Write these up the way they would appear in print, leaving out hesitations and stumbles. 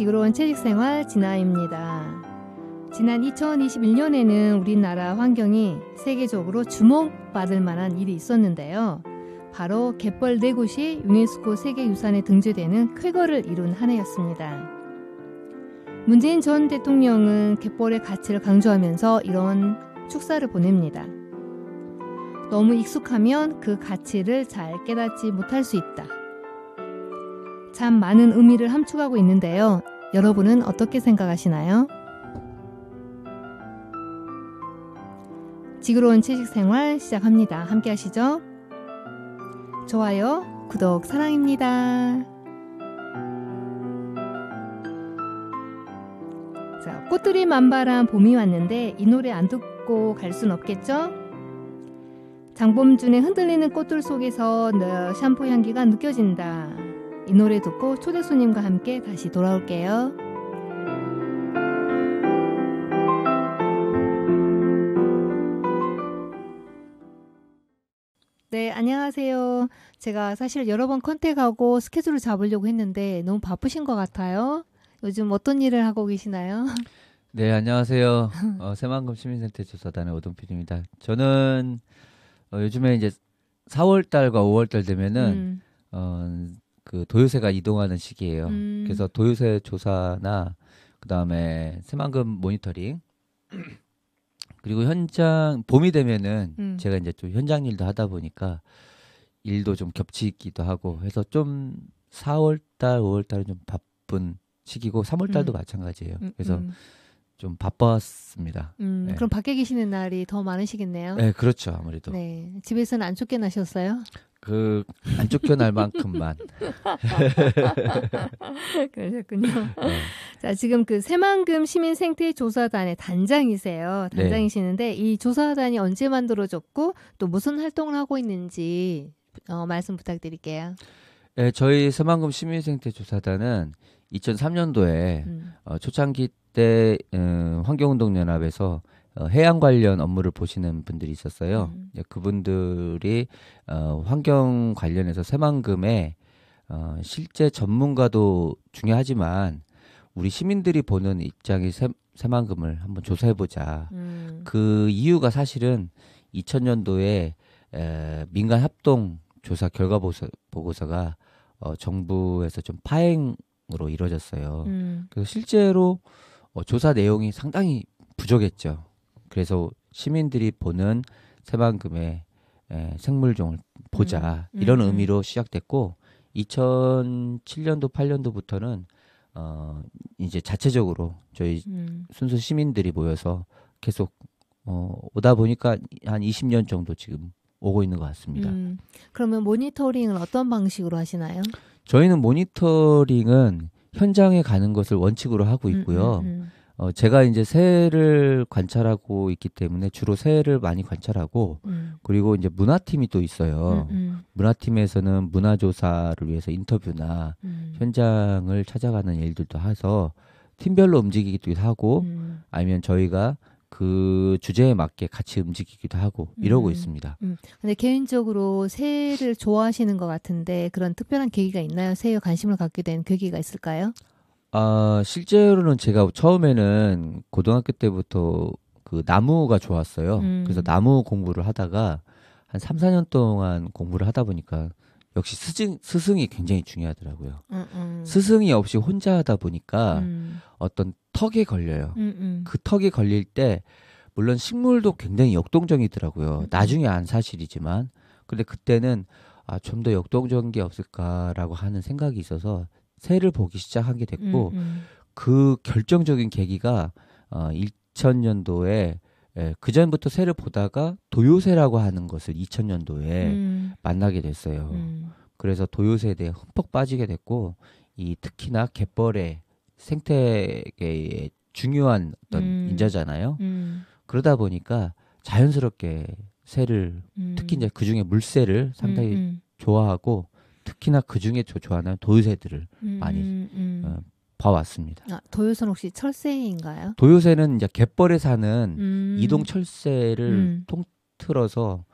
지구로운 채식생활 진아입니다. 지난 2021년에는 우리나라 환경이 세계적으로 주목받을 만한 일이 있었는데요. 바로 갯벌 4곳이 유네스코 세계유산에 등재되는 쾌거를 이룬 한 해였습니다. 문재인 전 대통령은 갯벌의 가치를 강조하면서 이런 축사를 보냅니다. 너무 익숙하면 그 가치를 잘 깨닫지 못할 수 있다. 참 많은 의미를 함축하고 있는데요. 여러분은 어떻게 생각하시나요? 지구로운 채식생활 시작합니다. 함께 하시죠. 좋아요, 구독 사랑입니다. 자, 꽃들이 만발한 봄이 왔는데 이 노래 안 듣고 갈 순 없겠죠? 장범준의 흔들리는 꽃들 속에서 샴푸 향기가 느껴진다. 이 노래 듣고 초대 손님과 함께 다시 돌아올게요. 네, 안녕하세요. 제가 사실 여러 번 컨택하고 스케줄을 잡으려고 했는데 너무 바쁘신 것 같아요. 요즘 어떤 일을 하고 계시나요? 네, 안녕하세요. 새만금 시민생태 조사단의 오동필입니다. 저는 요즘에 이제 4월달과 5월달 되면은 그 도요새가 이동하는 시기예요. 그래서 도요새 조사나 그다음에 새만금 모니터링 그리고 현장 봄이 되면은 제가 이제 좀 현장 일도 하다 보니까 일도 좀 겹치기도 하고 해서 좀 4월달, 5월달은 좀 바쁜 시기고 3월달도 마찬가지예요. 그래서 좀 바빴습니다. 네. 그럼 밖에 계시는 날이 더 많으시겠네요. 네, 그렇죠. 아무래도. 네, 집에서는 안 쫓겨나셨어요? 안 쫓겨날 만큼만. 그러셨군요. 네. 자, 지금 그 새만금 시민생태조사단의 단장이세요. 단장이시는데 이 조사단이 언제 만들어졌고 또 무슨 활동을 하고 있는지 말씀 부탁드릴게요. 네, 저희 새만금 시민생태조사단은 2003년도에 초창기 때 환경운동연합에서 해양 관련 업무를 보시는 분들이 있었어요. 그분들이 환경 관련해서 새만금에 실제 전문가도 중요하지만 우리 시민들이 보는 입장의 새만금을 한번 조사해보자. 그 이유가 사실은 2000년도에 민간 합동 조사 결과 보고서가 정부에서 좀 파행으로 이루어졌어요. 그래서 실제로 조사 내용이 상당히 부족했죠. 그래서 시민들이 보는 새만금의 생물종을 보자 이런 의미로 시작됐고 2007년도 8년도부터는 이제 자체적으로 저희 순수 시민들이 모여서 계속 오다 보니까 한 20년 정도 지금 오고 있는 것 같습니다. 그러면 모니터링은 어떤 방식으로 하시나요? 저희는 모니터링은 현장에 가는 것을 원칙으로 하고 있고요. 제가 이제 새를 관찰하고 있기 때문에 주로 새를 많이 관찰하고 그리고 이제 문화팀이 또 있어요. 문화팀에서는 문화조사를 위해서 인터뷰나 현장을 찾아가는 일들도 해서 팀별로 움직이기도 하고 아니면 저희가 그 주제에 맞게 같이 움직이기도 하고 이러고 있습니다. 근데 개인적으로 새를 좋아하시는 것 같은데 그런 특별한 계기가 있나요? 새에 관심을 갖게 된 계기가 있을까요? 실제로는 제가 처음에는 고등학교 때부터 그 나무가 좋았어요. 그래서 나무 공부를 하다가 한 3, 4년 동안 공부를 하다 보니까 역시 스승이 굉장히 중요하더라고요. 스승이 없이 혼자 하다 보니까 어떤 턱에 걸려요. 그 턱이 걸릴 때 물론 식물도 굉장히 역동적이더라고요. 나중에 안 사실이지만 근데 그때는 좀 더 역동적인 게 없을까라고 하는 생각이 있어서 새를 보기 시작하게 됐고 그 결정적인 계기가 2000년도에 그 전부터 새를 보다가 도요새라고 하는 것을 2000년도에 만나게 됐어요. 그래서 도요새에 대해 흠뻑 빠지게 됐고 특히나 갯벌의 생태계의 중요한 어떤 인자잖아요. 그러다 보니까 자연스럽게 새를 특히 이제 그중에 물새를 상당히 좋아하고 특히나 그중에 좋아하는 도요새들을 많이 봐왔습니다. 도요새는 혹시 철새인가요? 도요새는 이제 갯벌에 사는 이동 철새를 통틀어서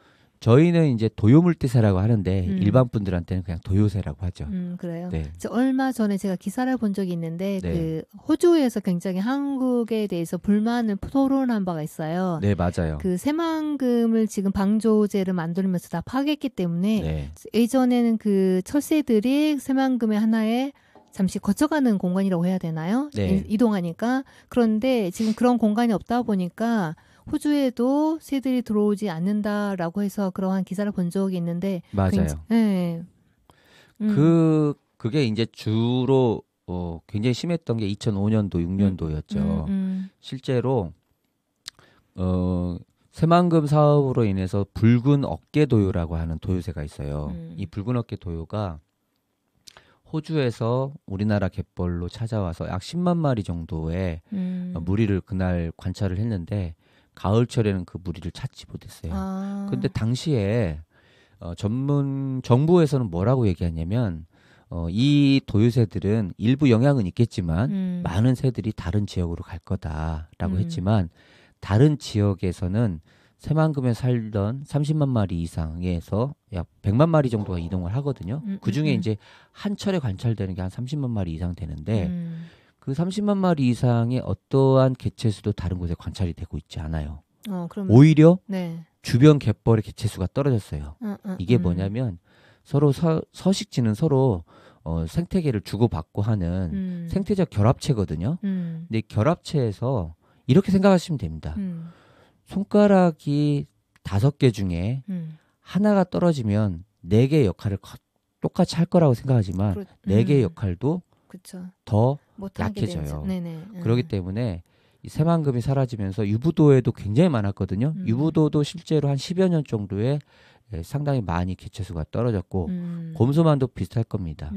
저희는 이제 도요물대새라고 하는데 일반 분들한테는 그냥 도요새라고 하죠. 그래요. 네. 얼마 전에 제가 기사를 본 적이 있는데 네. 그 호주에서 굉장히 한국에 대해서 불만을 토론한 바가 있어요. 네, 맞아요. 그 새만금을 지금 방조제를 만들면서 다 파괴했기 때문에 네. 예전에는 그 철새들이 새만금의 하나에 잠시 거쳐가는 공간이라고 해야 되나요? 네. 이동하니까. 그런데 지금 그런 공간이 없다 보니까 호주에도 새들이 들어오지 않는다라고 해서 그러한 기사를 본 적이 있는데 맞아요. 네. 그게 이제 주로 굉장히 심했던 게 2005년도, 6년도였죠. 실제로 새만금 사업으로 인해서 붉은 어깨 도요라고 하는 도요새가 있어요. 이 붉은 어깨 도요가 호주에서 우리나라 갯벌로 찾아와서 약 10만 마리 정도의 무리를 그날 관찰을 했는데 가을철에는 그 무리를 찾지 못했어요. 근데 당시에 정부에서는 뭐라고 얘기하냐면 이 도요새들은 일부 영향은 있겠지만 많은 새들이 다른 지역으로 갈 거다라고 했지만 다른 지역에서는 새만금에 살던 30만 마리 이상에서 약 100만 마리 정도가 이동을 하거든요. 그중에 이제 한 철에 관찰되는 게 한 30만 마리 이상 되는데 그 30만 마리 이상의 어떠한 개체수도 다른 곳에 관찰이 되고 있지 않아요. 오히려 네. 주변 갯벌의 개체수가 떨어졌어요. 이게 뭐냐면 서로 서식지는 서로 생태계를 주고받고 하는 생태적 결합체거든요. 근데 결합체에서 이렇게 생각하시면 됩니다. 손가락이 5개 중에 하나가 떨어지면 4개의 역할을 똑같이 할 거라고 생각하지만 4개의 역할도 그쵸. 더 약해져요. 네네. 그렇기 때문에 이 새만금이 사라지면서 유부도에도 굉장히 많았거든요. 유부도도 실제로 한 10여 년 정도에 상당히 많이 개체수가 떨어졌고 곰소만도 비슷할 겁니다.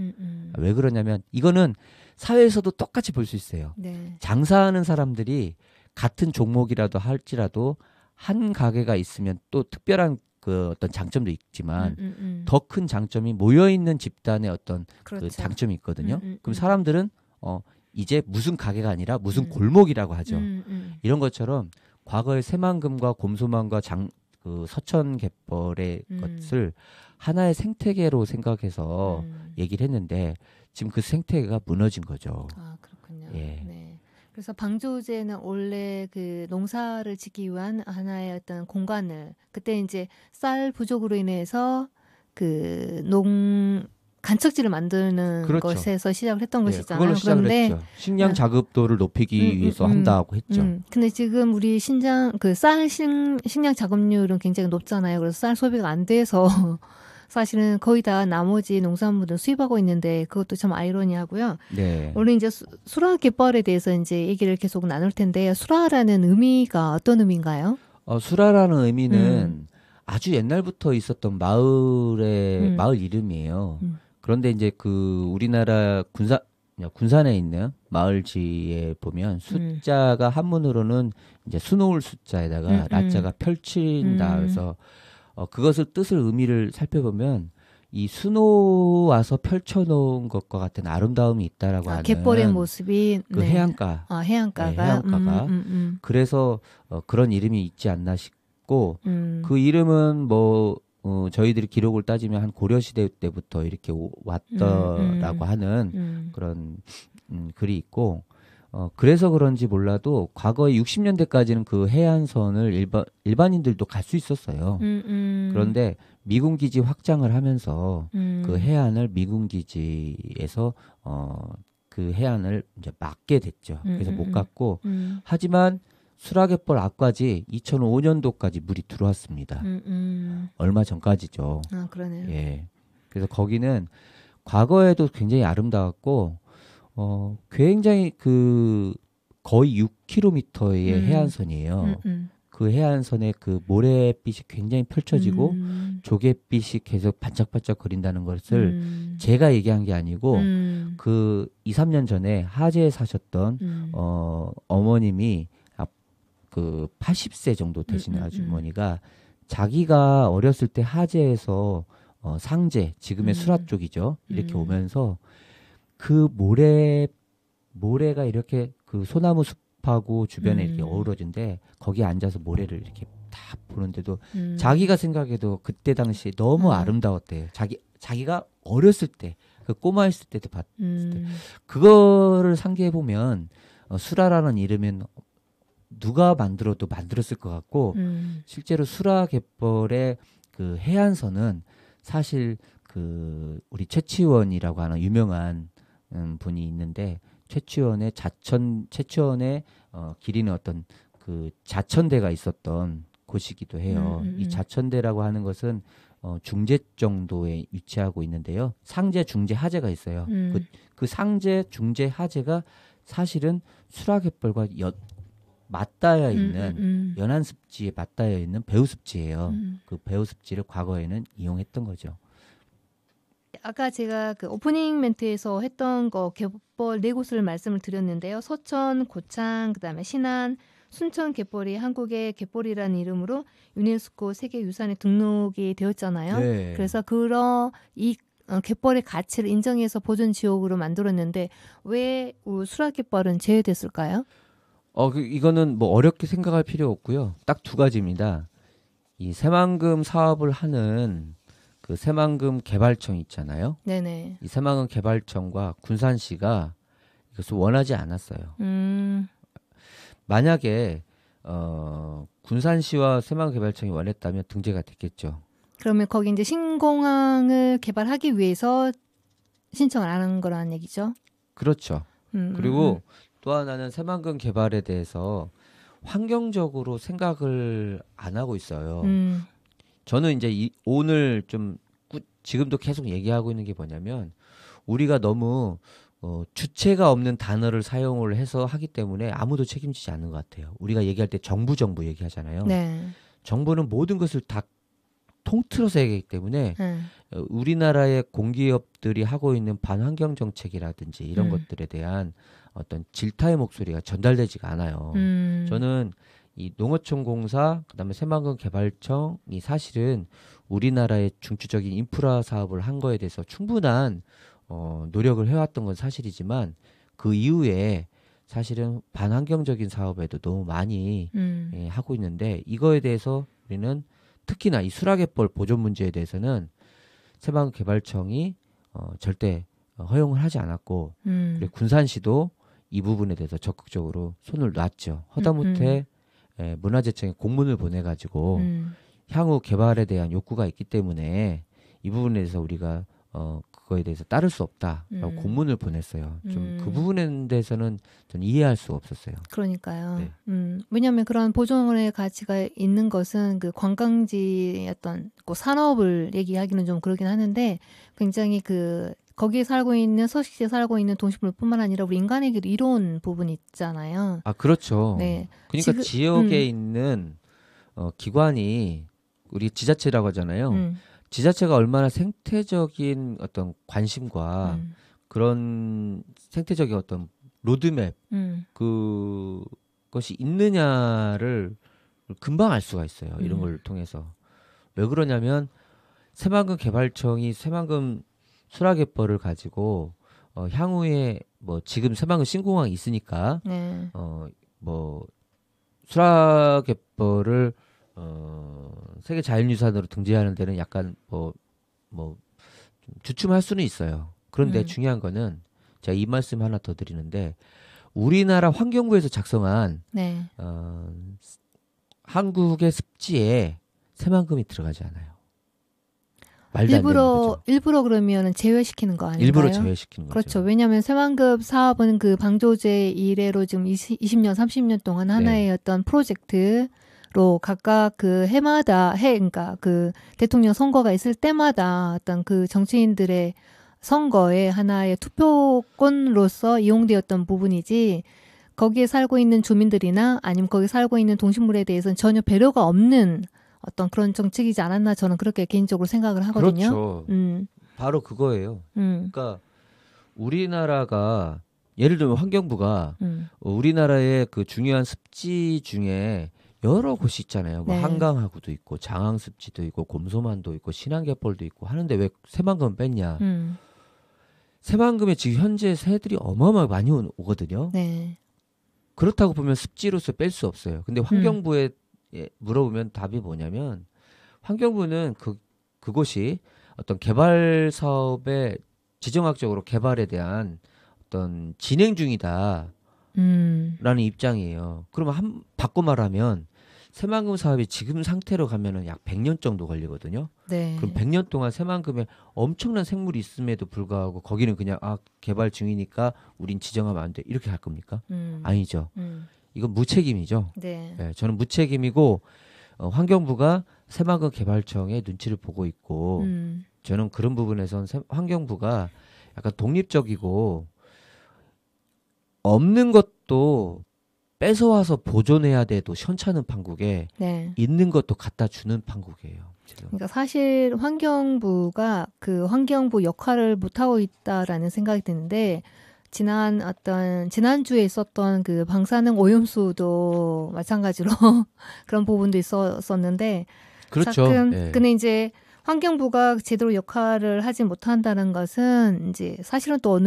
왜 그러냐면 이거는 사회에서도 똑같이 볼 수 있어요. 네. 장사하는 사람들이 같은 종목이라도 할지라도 한 가게가 있으면 또 특별한 그 어떤 장점도 있지만 더 큰 장점이 모여있는 집단의 어떤 그렇죠. 그 장점이 있거든요. 그럼 사람들은 이제 무슨 가게가 아니라 무슨 골목이라고 하죠. 이런 것처럼 과거의 새만금과 곰소만과 그 서천 갯벌의 것을 하나의 생태계로 생각해서 얘기를 했는데 지금 그 생태계가 무너진 거죠. 아, 그렇군요. 예. 네. 그래서 방조제는 원래 그 농사를 짓기 위한 하나의 어떤 공간을 그때 이제 쌀 부족으로 인해서 그 간척지를 만드는 그렇죠. 것에서 시작을 했던 것이잖아요. 그걸로 시작을 그런데 했죠. 식량 자급도를 높이기 위해서 한다고 했죠. 근데 지금 우리 쌀 식량 자급률은 굉장히 높잖아요. 그래서 쌀 소비가 안 돼서 사실은 거의 다 나머지 농산물을 수입하고 있는데 그것도 참 아이러니하고요. 네. 오늘 이제 수라 갯벌에 대해서 이제 얘기를 계속 나눌 텐데 수라라는 의미가 어떤 의미인가요? 수라라는 의미는 아주 옛날부터 있었던 마을 이름이에요. 그런데 이제 그 우리나라 군산에 있는 마을지에 보면 숫자가 한문으로는 이제 수놓을 숫자에다가 라자가 펼친다. 그래서 그것을 뜻을 의미를 살펴보면 이 수놓아서 펼쳐놓은 것과 같은 아름다움이 있다라고 하는 갯벌의 모습이 그 네. 해안가. 해안가가. 네, 해안가가. 그래서 그런 이름이 있지 않나 싶고 그 이름은 뭐 저희들이 기록을 따지면 한 고려시대 때부터 이렇게 왔다라고 하는 그런 글이 있고 그래서 그런지 몰라도 과거에 60년대까지는 그 해안선을 일반인들도 갈 수 있었어요. 그런데 미군 기지 확장을 하면서 그 해안을 미군 기지에서 그 해안을 이제 막게 됐죠. 그래서 못 갔고 하지만 수라갯벌 앞까지 2005년도까지 물이 들어왔습니다. 얼마 전까지죠. 아, 그러네요. 예. 그래서 거기는 과거에도 굉장히 아름다웠고 굉장히 그 거의 6km의 해안선이에요. 그 해안선에 그 모래빛이 굉장히 펼쳐지고 조갯빛이 계속 반짝반짝 거린다는 것을 제가 얘기한 게 아니고 그 2, 3년 전에 하재에 사셨던 어머님이 그 80세 정도 되시는 아주머니가 자기가 어렸을 때 하재에서 상제, 지금의 수라 쪽이죠. 이렇게 오면서 그 모래가 이렇게 그 소나무 숲하고 주변에 이렇게 어우러진데 거기에 앉아서 모래를 이렇게 다 보는데도 자기가 생각해도 그때 당시 너무 아름다웠대요. 자기가 어렸을 때, 그 꼬마였을 때도 봤을 때. 그거를 상기해 보면 수라라는 이름은 누가 만들어도 만들었을 것 같고 실제로 수라 갯벌의 그 해안선은 사실 그 우리 최치원이라고 하는 유명한 분이 있는데 최치원의 기리는 어떤 그 자천대가 있었던 곳이기도 해요. 이 자천대라고 하는 것은 중제 정도에 위치하고 있는데요. 상제, 중제, 하제가 있어요. 그 상제, 중제, 하제가 사실은 수라갯벌과 맞닿아 있는 연안습지에 맞닿아 있는 배후습지예요. 그 배후습지를 과거에는 이용했던 거죠. 아까 제가 그 오프닝 멘트에서 했던 거 갯벌 네 곳을 말씀을 드렸는데요. 서천, 고창, 그다음에 신안, 순천 갯벌이 한국의 갯벌이라는 이름으로 유네스코 세계유산에 등록이 되었잖아요. 네. 그래서 이 갯벌의 가치를 인정해서 보존 지역으로 만들었는데 왜 수라갯벌은 제외됐을까요? 이거는 뭐 어렵게 생각할 필요 없고요. 딱 두 가지입니다. 이 새만금 사업을 하는 그 새만금 개발청 있잖아요. 네네. 이 새만금 개발청과 군산시가 이것을 원하지 않았어요. 만약에 군산시와 새만금 개발청이 원했다면 등재가 됐겠죠. 그러면 거기 이제 신공항을 개발하기 위해서 신청을 안 한 거라는 얘기죠. 그렇죠. 그리고 또 하나는 새만금 개발에 대해서 환경적으로 생각을 안 하고 있어요. 저는 이제 오늘 좀 지금도 계속 얘기하고 있는 게 뭐냐면 우리가 너무 주체가 없는 단어를 사용을 해서 하기 때문에 아무도 책임지지 않는 것 같아요. 우리가 얘기할 때 정부 얘기하잖아요. 네. 정부는 모든 것을 다 통틀어서 얘기하기 때문에 우리나라의 공기업들이 하고 있는 반환경 정책이라든지 이런 것들에 대한 어떤 질타의 목소리가 전달되지가 않아요. 저는 이 농어촌공사 그다음에 새만금 개발청이 사실은 우리나라의 중추적인 인프라 사업을 한 거에 대해서 충분한 노력을 해왔던 건 사실이지만 그 이후에 사실은 반환경적인 사업에도 너무 많이 하고 있는데 이거에 대해서 우리는 특히나 이 수라갯벌 보존 문제에 대해서는 새만금 개발청이 절대 허용을 하지 않았고 그리고 군산시도 이 부분에 대해서 적극적으로 손을 놨죠. 허다못해 문화재청에 공문을 보내가지고 향후 개발에 대한 욕구가 있기 때문에 이 부분에 대해서 우리가 그거에 대해서 따를 수 없다라고 공문을 보냈어요. 좀 그 부분에 대해서는 전 이해할 수가 없었어요. 그러니까요. 네. 왜냐하면 그런 보존의 가치가 있는 것은 그 관광지의 어떤 그 산업을 얘기하기는 좀 그러긴 하는데 굉장히 거기에 살고 있는 서식지에 살고 있는 동식물뿐만 아니라 우리 인간에게도 이로운 부분이 있잖아요. 아 그렇죠. 네. 그러니까 지역에 있는 기관이 우리 지자체라고 하잖아요. 지자체가 얼마나 생태적인 어떤 관심과 그런 생태적인 어떤 로드맵 그것이 있느냐를 금방 알 수가 있어요. 이런 걸 통해서. 왜 그러냐면 새만금 개발청이 새만금 수라갯벌을 가지고 향후에 뭐 지금 새만금 신공항이 있으니까 네. 뭐 수라갯벌을 세계 자연유산으로 등재하는 데는 약간 좀 주춤할 수는 있어요. 그런데 중요한 거는 제가 이 말씀 하나 더 드리는데 우리나라 환경부에서 작성한 네. 한국의 습지에 새만금이 들어가지 않아요. 말도 안 되는 거죠. 일부러 그러면 제외시키는 거 아닌가요? 일부러 제외시키는 거죠. 그렇죠. 왜냐하면 새만금 사업은 그 방조제 이래로 지금 20년, 30년 동안 하나의 어떤 프로젝트로 각각 그 그러니까 그 대통령 선거가 있을 때마다 어떤 그 정치인들의 선거의 하나의 투표권으로서 이용되었던 부분이지 거기에 살고 있는 주민들이나 아니면 거기 살고 있는 동식물에 대해서는 전혀 배려가 없는 어떤 그런 정책이지 않았나 저는 그렇게 개인적으로 생각을 하거든요. 그렇죠. 바로 그거예요. 그러니까 우리나라가 예를 들면 환경부가 우리나라의 그 중요한 습지 중에 여러 곳이 있잖아요. 뭐 네. 한강하구도 있고 장항습지도 있고 곰소만도 있고 신안갯벌도 있고 하는데 왜 새만금 뺐냐. 새만금에 지금 현재 새들이 어마어마하게 많이 오거든요. 네. 그렇다고 보면 습지로서 뺄 수 없어요. 근데 환경부의 물어보면 답이 뭐냐면 환경부는 그곳이 어떤 개발 사업의 지정학적으로 개발에 대한 어떤 진행 중이다라는 입장이에요. 그러면 바꿔 말하면 새만금 사업이 지금 상태로 가면은 약 100년 정도 걸리거든요. 네. 그럼 100년 동안 새만금에 엄청난 생물이 있음에도 불구하고 거기는 그냥 개발 중이니까 우린 지정하면 안 돼. 이렇게 할 겁니까? 아니죠. 이건 무책임이죠. 네. 네, 저는 무책임이고 환경부가 새만금 개발청의 눈치를 보고 있고 저는 그런 부분에선 환경부가 약간 독립적이고 없는 것도 뺏어와서 보존해야 돼도 현찮은 판국에 네. 있는 것도 갖다 주는 판국이에요. 지금. 그러니까 사실 환경부가 그 환경부 역할을 못하고 있다라는 생각이 드는데 지난주에 있었던 그 방사능 오염수도 마찬가지로 그런 부분도 있었는데 그렇죠. 근데 이제 환경부가 제대로 역할을 하지 못한다는 것은 이제 사실은 또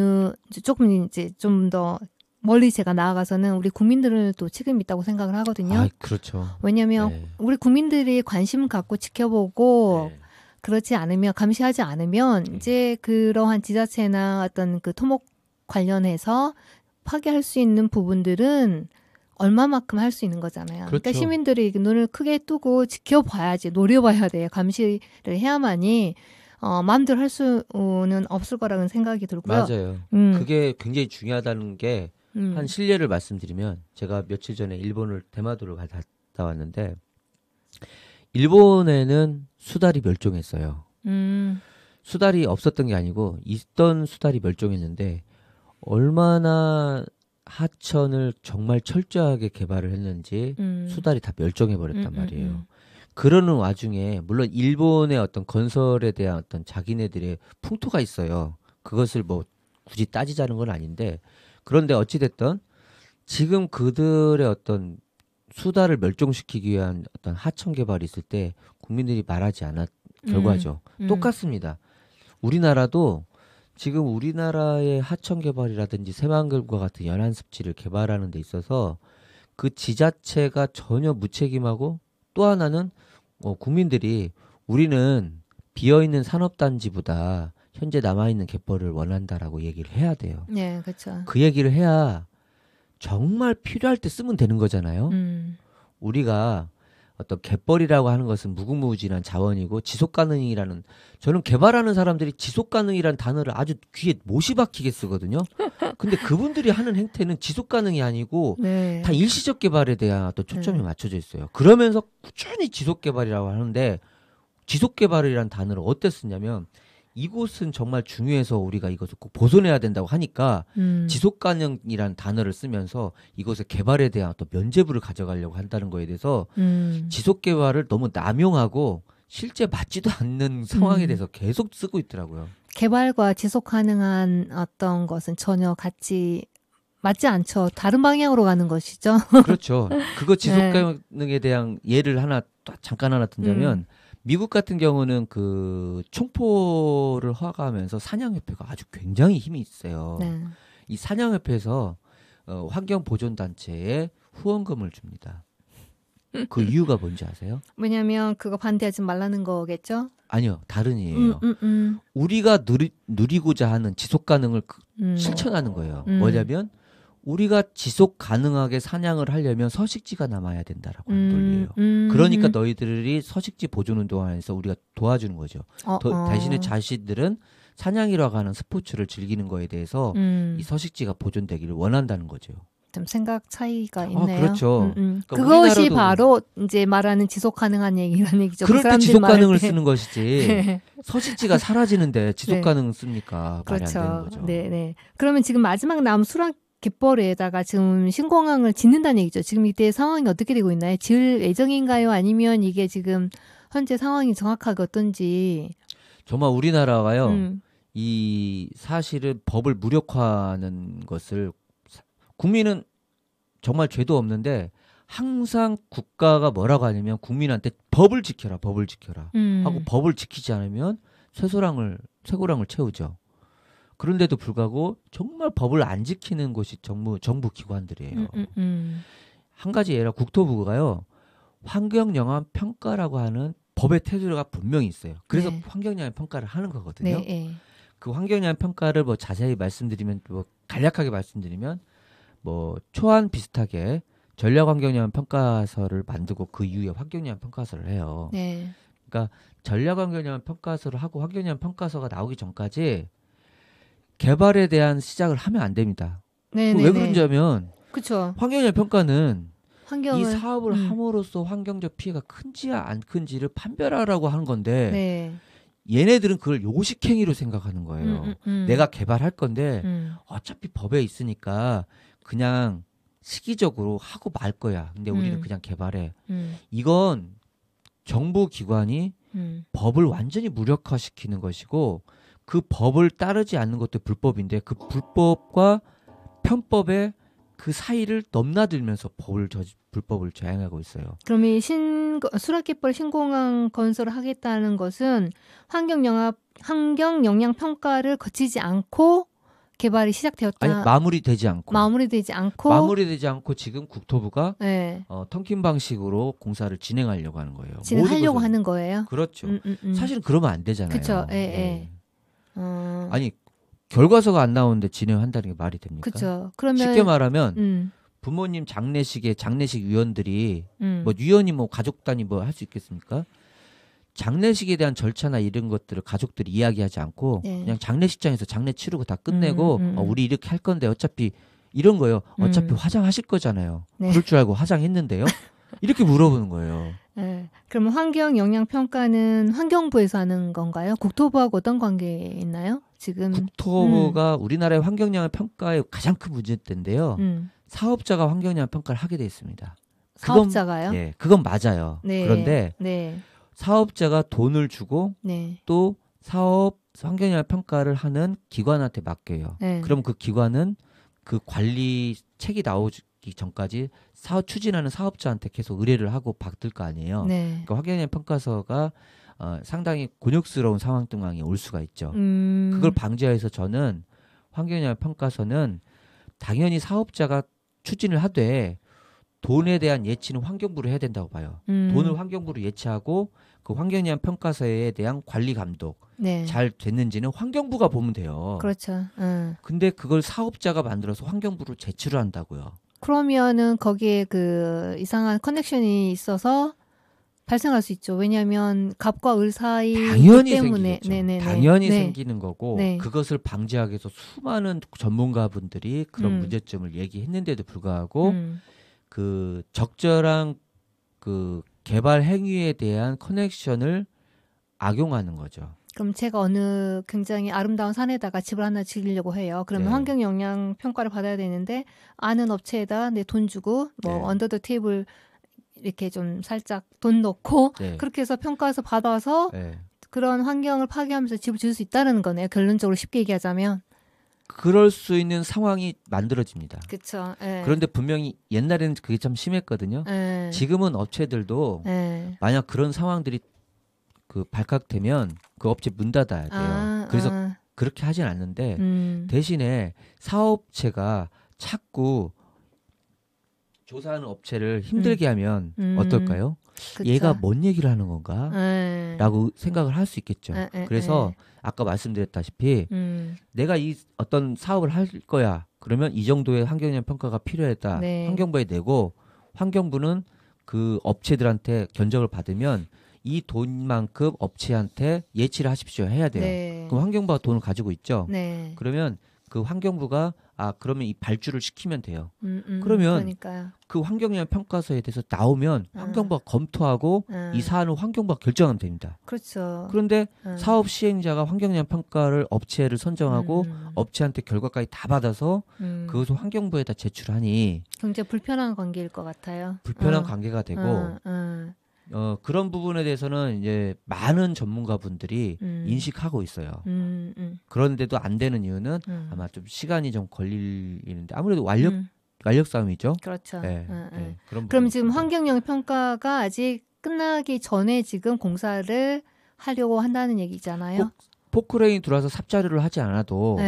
조금 이제 좀 더 멀리 제가 나아가서는 우리 국민들은 또 책임이 있다고 생각을 하거든요. 그렇죠. 왜냐하면 우리 국민들이 관심 갖고 지켜보고 그렇지 않으면 감시하지 않으면 이제 그러한 지자체나 어떤 그 토목 관련해서 파괴할 수 있는 부분들은 얼마만큼 할 수 있는 거잖아요. 그렇죠. 그러니까 시민들이 눈을 크게 뜨고 지켜봐야지, 노려봐야 돼요. 감시를 해야만이 마음대로 할 수는 없을 거라는 생각이 들고요. 맞아요. 그게 굉장히 중요하다는 게 한 실례를 말씀드리면 제가 며칠 전에 일본을 대마도를 갔다 왔는데 일본에는 수달이 멸종했어요. 수달이 없었던 게 아니고 있던 수달이 멸종했는데 얼마나 하천을 정말 철저하게 개발을 했는지 수달이 다 멸종해 버렸단 말이에요. 그러는 와중에 물론 일본의 어떤 건설에 대한 어떤 자기네들의 풍토가 있어요. 그것을 뭐 굳이 따지자는 건 아닌데 그런데 어찌됐든 지금 그들의 어떤 수달을 멸종시키기 위한 어떤 하천 개발이 있을 때 국민들이 말하지 않았 결과죠. 똑같습니다. 우리나라도 지금 우리나라의 하천 개발이라든지 새만금과 같은 연안 습지를 개발하는 데 있어서 그 지자체가 전혀 무책임하고 또 하나는 국민들이 우리는 비어있는 산업단지보다 현재 남아있는 갯벌을 원한다라고 얘기를 해야 돼요. 네, 그렇죠. 그 얘기를 해야 정말 필요할 때 쓰면 되는 거잖아요. 우리가 어떤 갯벌이라고 하는 것은 무궁무진한 자원이고 지속가능이라는 저는 개발하는 사람들이 지속가능이라는 단어를 아주 귀에 못이 박히게 쓰거든요. 근데 그분들이 하는 행태는 지속가능이 아니고 네. 다 일시적 개발에 대한 어떤 초점이 맞춰져 있어요. 그러면서 꾸준히 지속개발이라고 하는데 지속개발이라는 단어를 어떻게 쓰냐면 이곳은 정말 중요해서 우리가 이것을 꼭 보존해야 된다고 하니까 지속가능이라는 단어를 쓰면서 이것의 개발에 대한 어떤 면죄부를 가져가려고 한다는 거에 대해서 지속개발을 너무 남용하고 실제 맞지도 않는 상황에 대해서 계속 쓰고 있더라고요. 개발과 지속가능한 어떤 것은 전혀 같이 맞지 않죠. 다른 방향으로 가는 것이죠. 그렇죠. 그거 지속가능에 대한 예를 잠깐 하나 든다면 미국 같은 경우는 그 총포를 허가하면서 사냥협회가 아주 굉장히 힘이 있어요. 네. 이 사냥협회에서 환경보존단체에 후원금을 줍니다. 그 이유가 뭔지 아세요? 왜냐하면 그거 반대하지 말라는 거겠죠? 아니요. 다른 이유예요. 우리가 누리고자 하는 지속가능을 실천하는 거예요. 뭐냐면 우리가 지속 가능하게 사냥을 하려면 서식지가 남아야 된다라고 하는 논리예요. 그러니까 너희들이 서식지 보존운동하면서 우리가 도와주는 거죠. 대신에 자신들은 사냥이라고 하는 스포츠를 즐기는 거에 대해서 이 서식지가 보존되기를 원한다는 거죠. 좀 생각 차이가 있네요. 그렇죠. 그러니까 그것이 바로 이제 말하는 지속 가능한 얘기라는 얘기죠. 그럴 때 지속 가능을 쓰는 것이지. 네. 서식지가 사라지는데 지속 가능 씁니까? 그렇죠. 말이 안 되는 거죠. 네. 그러면 지금 마지막 남은 수락 갯벌에다가 지금 신공항을 짓는다는 얘기죠. 지금 이때 상황이 어떻게 되고 있나요? 지을 예정인가요? 아니면 이게 지금 현재 상황이 정확하게 어떤지. 정말 우리나라가요. 이 사실은 법을 무력화하는 것을 국민은 정말 죄도 없는데 항상 국가가 뭐라고 하냐면 국민한테 법을 지켜라 하고 법을 지키지 않으면 쇠고랑을 채우죠. 그런데도 불구하고 정말 법을 안 지키는 곳이 정부 기관들이에요. 한 가지 예라 국토부가요. 환경영향 평가라고 하는 법의 테두리가 분명히 있어요. 그래서 네. 환경영향 평가를 하는 거거든요. 네. 그 환경영향 평가를 뭐 자세히 말씀드리면 뭐 간략하게 말씀드리면 뭐 초안 비슷하게 전략 환경영향 평가서를 만들고 그 이후에 환경영향 평가서를 해요. 네. 그러니까 전략 환경영향 평가서를 하고 환경영향 평가서가 나오기 전까지 개발에 대한 시작을 하면 안 됩니다. 네. 왜 그런지 하면 그렇죠. 환경영향 평가는 환경을 이 사업을 함으로써 환경적 피해가 큰지 안 큰지를 판별하라고 하는 건데 네. 얘네들은 그걸 요식행위로 생각하는 거예요. 내가 개발할 건데 어차피 법에 있으니까 그냥 시기적으로 하고 말 거야. 근데 우리는 그냥 개발해. 이건 정부 기관이 법을 완전히 무력화시키는 것이고 그 법을 따르지 않는 것도 불법인데 그 불법과 편법의 그 사이를 넘나들면서 불법을 제한하고 있어요. 그럼 이 수락개발 신공항 건설을 하겠다는 것은 환경영향 평가를 거치지 않고 개발이 시작되었다. 아니 마무리되지 않고 지금 국토부가 네. 턴킨 방식으로 공사를 진행하려고 하는 거예요. 진행하려고 하는 거예요? 그렇죠. 사실은 그러면 안 되잖아요. 그렇죠. 아니 결과서가 안 나오는데 진행한다는 게 말이 됩니까? 그렇죠. 그러면 쉽게 말하면 부모님 장례식 위원들이 뭐 위원이 뭐 가족 단위 뭐 할 수 있겠습니까? 장례식에 대한 절차나 이런 것들을 가족들이 이야기하지 않고 그냥 장례식장에서 장례 치르고 다 끝내고 우리 이렇게 할 건데 어차피 이런 거예요. 어차피 화장하실 거잖아요. 네. 그럴 줄 알고 화장했는데요. 이렇게 물어보는 거예요. 네. 그러면 환경영향평가는 환경부에서 하는 건가요? 국토부하고 어떤 관계 있나요? 지금 국토부가 우리나라의 환경영향 평가의 가장 큰 문제인데요. 사업자가 환경영향 평가를 하게 돼 있습니다. 사업자가요? 예, 그건 맞아요. 네. 그런데 사업자가 돈을 주고 또 사업 환경영향 평가를 하는 기관한테 맡겨요. 그럼 그 기관은 그 관리 책이 나오기 전까지 사업 추진하는 사업자한테 계속 의뢰를 하고 받을 거 아니에요. 그러니까 환경영향 평가서가 상당히 곤욕스러운 상황이 올 수가 있죠. 그걸 방지하기 위해서 저는 환경영향 평가서는 당연히 사업자가 추진을 하되 돈에 대한 예치는 환경부로 해야 된다고 봐요. 돈을 환경부로 예치하고 그 환경영향 평가서에 대한 관리 감독 잘 됐는지는 환경부가 보면 돼요. 그렇죠. 근데 그걸 사업자가 만들어서 환경부로 제출을 한다고요. 그러면은 거기에 그 이상한 커넥션이 있어서 발생할 수 있죠. 왜냐하면 갑과 을 사이 당연히 때문에 생기겠죠. 당연히 생기는 거고 그것을 방지하기 위해서 수많은 전문가분들이 그런 문제점을 얘기했는데도 불구하고 그 적절한 그 개발 행위에 대한 커넥션을 악용하는 거죠. 그럼 제가 어느 굉장히 아름다운 산에다가 집을 하나 지으려고 해요. 그러면 환경영향 평가를 받아야 되는데 아는 업체에다 내 돈 주고 뭐 언더 더 테이블 이렇게 좀 살짝 돈 넣고 그렇게 해서 평가해서 받아서 그런 환경을 파괴하면서 집을 지을 수 있다는 거네요. 결론적으로 쉽게 얘기하자면. 그럴 수 있는 상황이 만들어집니다. 그렇죠. 그런데 분명히 옛날에는 그게 참 심했거든요. 지금은 업체들도 만약 그런 상황들이 그 발각되면 그 업체 문 닫아야 돼요. 그래서 그렇게 하진 않는데 대신에 사업체가 자꾸 조사하는 업체를 힘들게 하면 어떨까요? 그쵸. 얘가 뭔 얘기를 하는 건가? 라고 생각을 할 수 있겠죠. 그래서 아까 말씀드렸다시피 내가 이 어떤 사업을 할 거야. 그러면 이 정도의 환경영향 평가가 필요했다. 환경부에 내고 환경부는 그 업체들한테 견적을 받으면 이 돈만큼 업체한테 예치를 하십시오 해야 돼요. 그럼 환경부가 돈을 가지고 있죠. 그러면 그 환경부가 그러면 이 발주를 시키면 돼요. 그러면 그러니까요. 그 환경영향 평가서에 대해서 나오면 환경부가 검토하고 이 사안을 환경부가 결정하면 됩니다. 그렇죠. 그런데 사업 시행자가 환경영향 평가를 업체를 선정하고 업체한테 결과까지 다 받아서 그것을 환경부에다 제출하니 굉장히 불편한 관계일 것 같아요. 불편한 관계가 되고 그런 부분에 대해서는 이제 많은 전문가분들이 인식하고 있어요. 그런데도 안 되는 이유는 아마 좀 시간이 좀 걸리는데 아무래도 완력 싸움이죠. 그렇죠. 그럼 지금 환경영향 평가가 아직 끝나기 전에 지금 공사를 하려고 한다는 얘기잖아요. 포크레인 들어와서 삽자루를 하지 않아도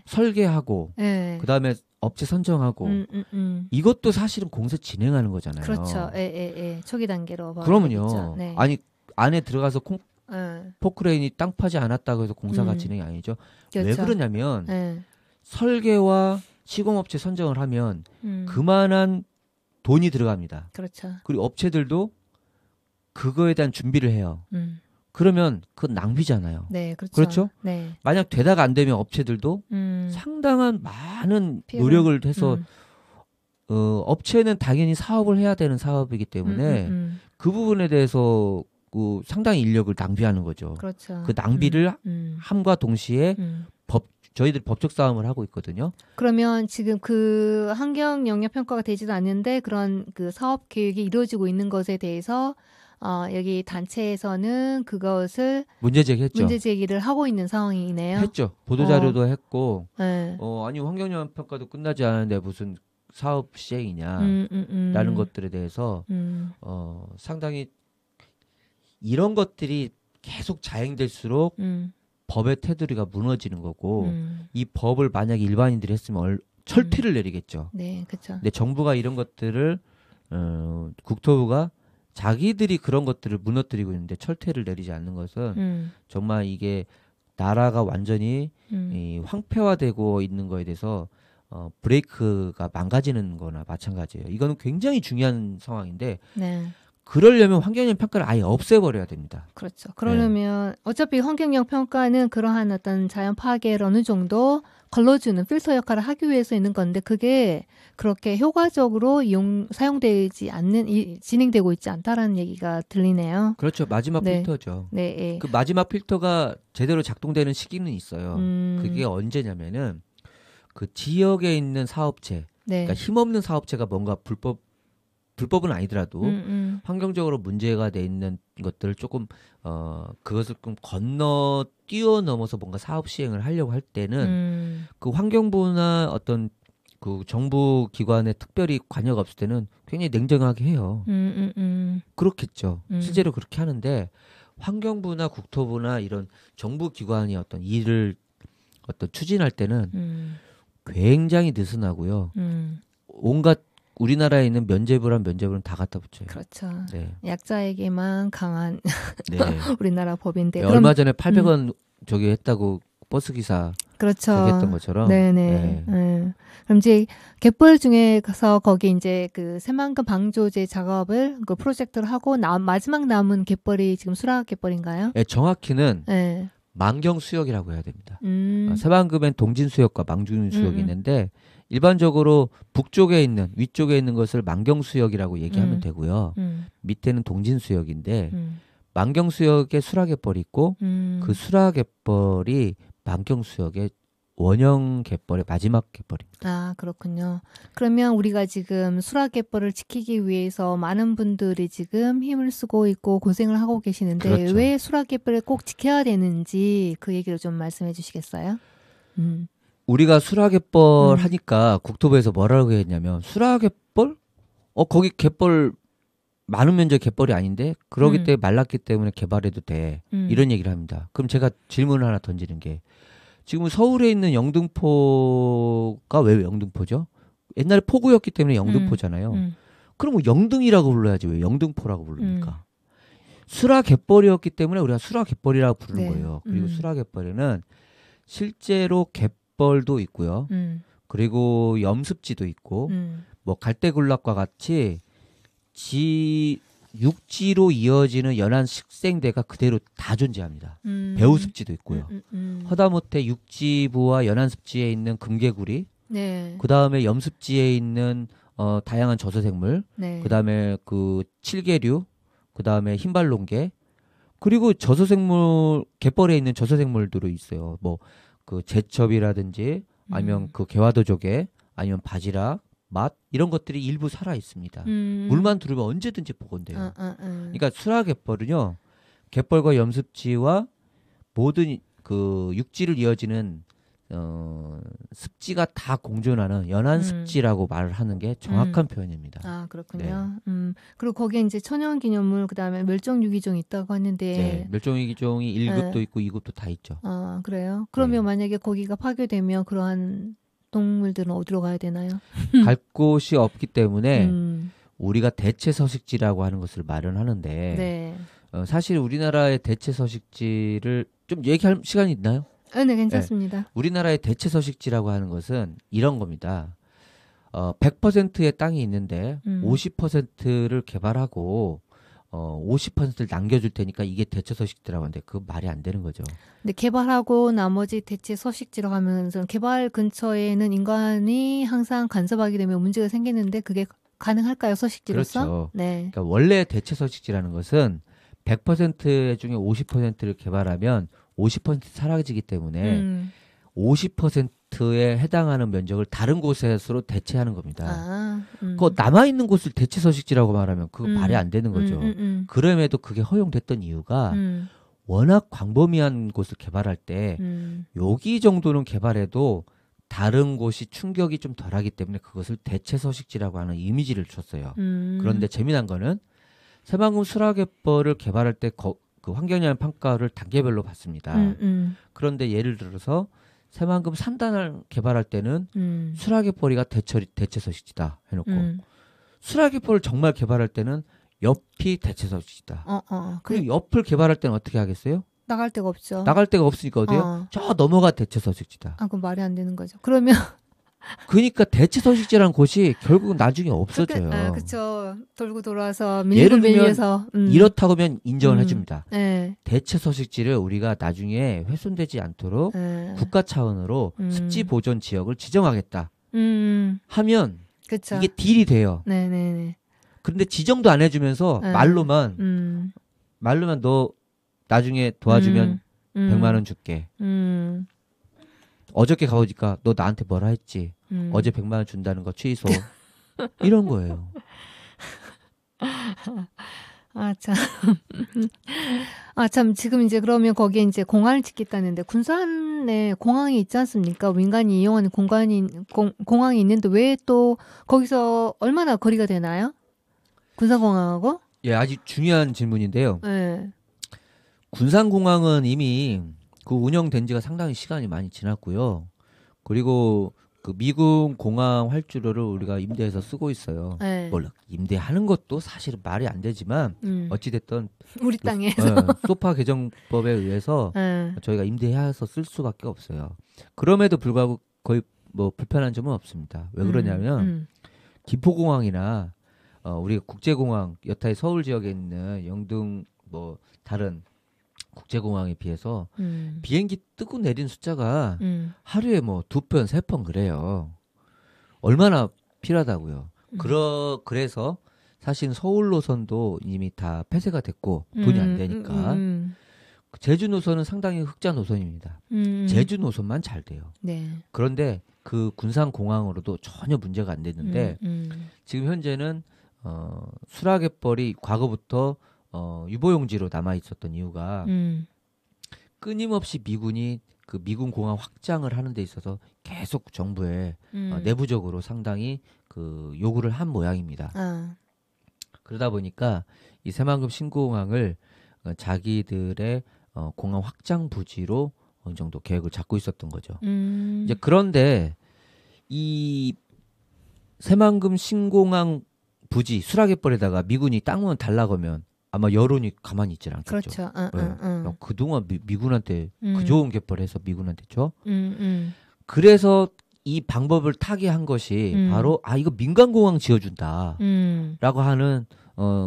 설계하고 그다음에 업체 선정하고 이것도 사실은 공사 진행하는 거잖아요. 그렇죠. 초기 단계로. 그러면요. 네. 아니 안에 들어가서 포크레인이 땅 파지 않았다고 해서 공사가 진행이 아니죠. 그렇죠. 왜 그러냐면 설계와 시공업체 선정을 하면 그만한 돈이 들어갑니다. 그렇죠. 그리고 업체들도 그거에 대한 준비를 해요. 그러면 그건 낭비잖아요. 네, 그렇죠. 그렇죠? 네. 만약 되다가 안 되면 업체들도 상당한 많은 노력을 해서 업체는 당연히 사업을 해야 되는 사업이기 때문에 그 부분에 대해서 상당히 인력을 낭비하는 거죠. 그렇죠. 그 낭비를 함과 동시에 저희들 법적 싸움을 하고 있거든요. 그러면 지금 그 환경 영향 평가가 되지도 않는데 그런 그 사업 계획이 이루어지고 있는 것에 대해서 여기 단체에서는 그것을 문제 제기를 하고 있는 상황이네요. 했죠. 보도 자료도 했고, 네. 아니 환경 영향 평가도 끝나지 않았는데 무슨 사업 시행이냐라는 것들에 대해서 상당히 이런 것들이 계속 자행될수록 법의 테두리가 무너지는 거고 이 법을 만약에 일반인들이 했으면 철퇴를 내리겠죠. 네, 그렇죠. 근데 정부가 이런 것들을 국토부가 자기들이 그런 것들을 무너뜨리고 있는데 철퇴를 내리지 않는 것은 정말 이게 나라가 완전히 황폐화되고 있는 거에 대해서 브레이크가 망가지는 거나 마찬가지예요. 이거는 굉장히 중요한 상황인데 네. 그러려면 환경영 평가를 아예 없애버려야 됩니다. 그렇죠. 그러려면 어차피 환경영 평가는 그러한 어떤 자연 파괴를 어느 정도 걸러주는 필터 역할을 하기 위해서 있는 건데 그게 그렇게 효과적으로 사용되지 않는 진행되고 있지 않다라는 얘기가 들리네요. 그렇죠. 마지막 필터죠. 네. 그 마지막 필터가 제대로 작동되는 시기는 있어요. 그게 언제냐면은 그 지역에 있는 사업체, 그러니까 힘없는 사업체가 뭔가 불법은 아니더라도 환경적으로 문제가 돼 있는 것들을 조금 그것을 좀 뛰어넘어서 뭔가 사업 시행을 하려고 할 때는 그 환경부나 어떤 그 정부 기관에 특별히 관여가 없을 때는 굉장히 냉정하게 해요. 그렇겠죠. 실제로 그렇게 하는데 환경부나 국토부나 이런 정부 기관이 어떤 일을 추진할 때는 굉장히 느슨하고요. 온갖 우리나라에 있는 면죄부란 면죄부는 다 갖다 붙여요. 그렇죠. 네. 약자에게만 강한 네. 우리나라 법인데. 네, 얼마 전에 800원 저기 했다고 버스 기사 그렇죠. 했던 것처럼. 네네. 네. 그럼 이제 갯벌 중에서 거기 이제 그 새만금 방조제 작업을 그 프로젝트를 하고 마지막 남은 갯벌이 지금 수락 갯벌인가요? 네, 정확히는 만경수역이라고 해야 됩니다. 새만금엔 동진수역과 망중수역이 있는데 일반적으로 북쪽에 있는 위쪽에 있는 것을 만경수역이라고 얘기하면 되고요. 밑에는 동진수역인데 만경수역에 수락갯벌이 있고 그 수락갯벌이 만경수역의 원형 갯벌의 마지막 갯벌입니다. 아, 그렇군요. 그러면 우리가 지금 수락갯벌을 지키기 위해서 많은 분들이 지금 힘을 쓰고 있고 고생을 하고 계시는데 그렇죠. 왜 수락갯벌을 꼭 지켜야 되는지 그 얘기를 좀 말씀해 주시겠어요? 우리가 수락갯벌 하니까 국토부에서 뭐라고 했냐면 수락갯벌? 거기 갯벌 많은 면적 갯벌이 아닌데 그러기 때문에 말랐기 때문에 개발해도 돼. 이런 얘기를 합니다. 그럼 제가 질문을 하나 던지는 게 지금 서울에 있는 영등포가 왜 영등포죠? 옛날에 포구였기 때문에 영등포잖아요. 그럼 뭐 영등이라고 불러야지 왜 영등포라고 부릅니까? 수락갯벌이었기 때문에 우리가 수락갯벌이라고 부르는 거예요. 그리고 수락갯벌에는 실제로 갯벌도 있고요. 그리고 염습지도 있고 뭐 갈대군락과 같이 육지로 이어지는 연안 식생대가 그대로 다 존재합니다. 배후습지도 있고요. 허다못해 육지부와 연안습지에 있는 금개구리, 그 다음에 염습지에 있는 다양한 저소생물, 그 다음에 그 칠개류, 그 다음에 흰발롱개, 그리고 저소생물 갯벌에 있는 저소생물들도 있어요. 뭐 그 제첩이라든지 아니면 그 개화도조개, 아니면 바지락, 맛 이런 것들이 일부 살아 있습니다. 물만 들으면 언제든지 복원돼요. 그러니까 수락갯벌은요, 갯벌과 염습지와 모든 그 육지를 이어지는 습지가 다 공존하는 연안습지라고 말을 하는 게 정확한 표현입니다. 아, 그렇군요. 네. 그리고 거기에 이제 천연기념물 그다음에 멸종유기종이 있다고 하는데 네, 멸종유기종이 1급도 있고 2급도 다 있죠. 아, 그래요? 그러면 만약에 거기가 파괴되면 그러한 동물들은 어디로 가야 되나요? 갈 곳이 없기 때문에 우리가 대체 서식지라고 하는 것을 마련하는데 네. 사실 우리나라의 대체 서식지를 좀 얘기할 시간이 있나요? 네, 괜찮습니다. 네. 우리나라의 대체 서식지라고 하는 것은 이런 겁니다. 100%의 땅이 있는데 50%를 개발하고 50%를 남겨줄 테니까 이게 대체 서식지라고 하는데 그 말이 안 되는 거죠. 근데 개발하고 나머지 대체 서식지라고 하면서 개발 근처에는 인간이 항상 간섭하게 되면 문제가 생기는데 그게 가능할까요, 서식지로서? 그렇죠. 네. 그러니까 원래 대체 서식지라는 것은 100% 중에 50%를 개발하면 50% 사라지기 때문에 50%에 해당하는 면적을 다른 곳으로 대체하는 겁니다. 그 남아있는 곳을 대체 서식지라고 말하면 그거 말이 안 되는 거죠. 그럼에도 그게 허용됐던 이유가 워낙 광범위한 곳을 개발할 때 여기 정도는 개발해도 다른 곳이 충격이 좀 덜하기 때문에 그것을 대체 서식지라고 하는 이미지를 줬어요. 그런데 재미난 거는 새만금 수락갯벌을 개발할 때 그 환경영향 평가를 단계별로 받습니다. 그런데 예를 들어서 새만금 3단을 개발할 때는 수락갯벌이가 대체 서식지다 해놓고 수락갯벌을 정말 개발할 때는 옆이 대체 서식지다. 그리고 옆을 개발할 때는 어떻게 하겠어요? 나갈 데가 없죠. 나갈 데가 없으니까 어디요? 저 넘어가 대체 서식지다. 그건 말이 안 되는 거죠. 그러면 그러니까 대체 서식지라는 곳이 결국은 나중에 없어져요. 그렇죠. 돌고 돌아서 예를 밀려서 이렇다고 하면 인정을 해줍니다. 네. 대체 서식지를 우리가 나중에 훼손되지 않도록 국가 차원으로 습지 보존 지역을 지정하겠다 하면 그쵸. 이게 딜이 돼요. 네네네. 그런데 지정도 안 해주면서 말로만 너 나중에 도와주면 100만 원 줄게. 어저께 가보니까 너 나한테 뭐라 했지? 어제 100만 원 준다는 거 취소. 이런 거예요. 참, 지금 이제 그러면 거기에 이제 공항을 짓겠다는데, 군산에 공항이 있지 않습니까? 민간이 이용하는 공항이 있는데, 왜 또 거기서 얼마나 거리가 되나요? 군산공항하고? 예, 아주 중요한 질문인데요. 네. 군산공항은 이미 그 운영된 지가 상당히 시간이 많이 지났고요. 그리고 그 미군 공항 활주로를 우리가 임대해서 쓰고 있어요. 네. 물론 임대하는 것도 사실은 말이 안 되지만 어찌됐든 우리 땅에서 소파 개정법에 의해서 저희가 임대해서 쓸 수밖에 없어요. 그럼에도 불구하고 거의 뭐 불편한 점은 없습니다. 왜 그러냐면 김포공항이나 우리가 국제공항 여타의 서울 지역에 있는 영등 뭐 다른 국제공항에 비해서 비행기 뜨고 내린 숫자가 하루에 뭐 2편, 3편 그래요. 얼마나 필요하다고요. 그래서 사실 서울 노선도 이미 다 폐쇄가 됐고 돈이 안 되니까 제주 노선은 상당히 흑자 노선입니다. 제주 노선만 잘 돼요. 네. 그런데 그 군산공항으로도 전혀 문제가 안 됐는데 지금 현재는 수락갯벌이 과거부터 유보용지로 남아 있었던 이유가 끊임없이 미군이 그 미군 공항 확장을 하는 데 있어서 계속 정부에 내부적으로 상당히 그 요구를 한 모양입니다. 그러다 보니까 이 새만금 신공항을 자기들의 공항 확장 부지로 어느 정도 계획을 잡고 있었던 거죠. 이제 그런데 이 새만금 신공항 부지 수락갯벌에다가 미군이 땅만 달라고 하면 아마 여론이 가만히 있질 않겠죠. 그렇죠. 네. 그동안 미군한테 그 좋은 갯벌해서 미군한테 줘. 그래서 이 방법을 타개한 것이 바로 이거 민간공항 지어준다 라고 하는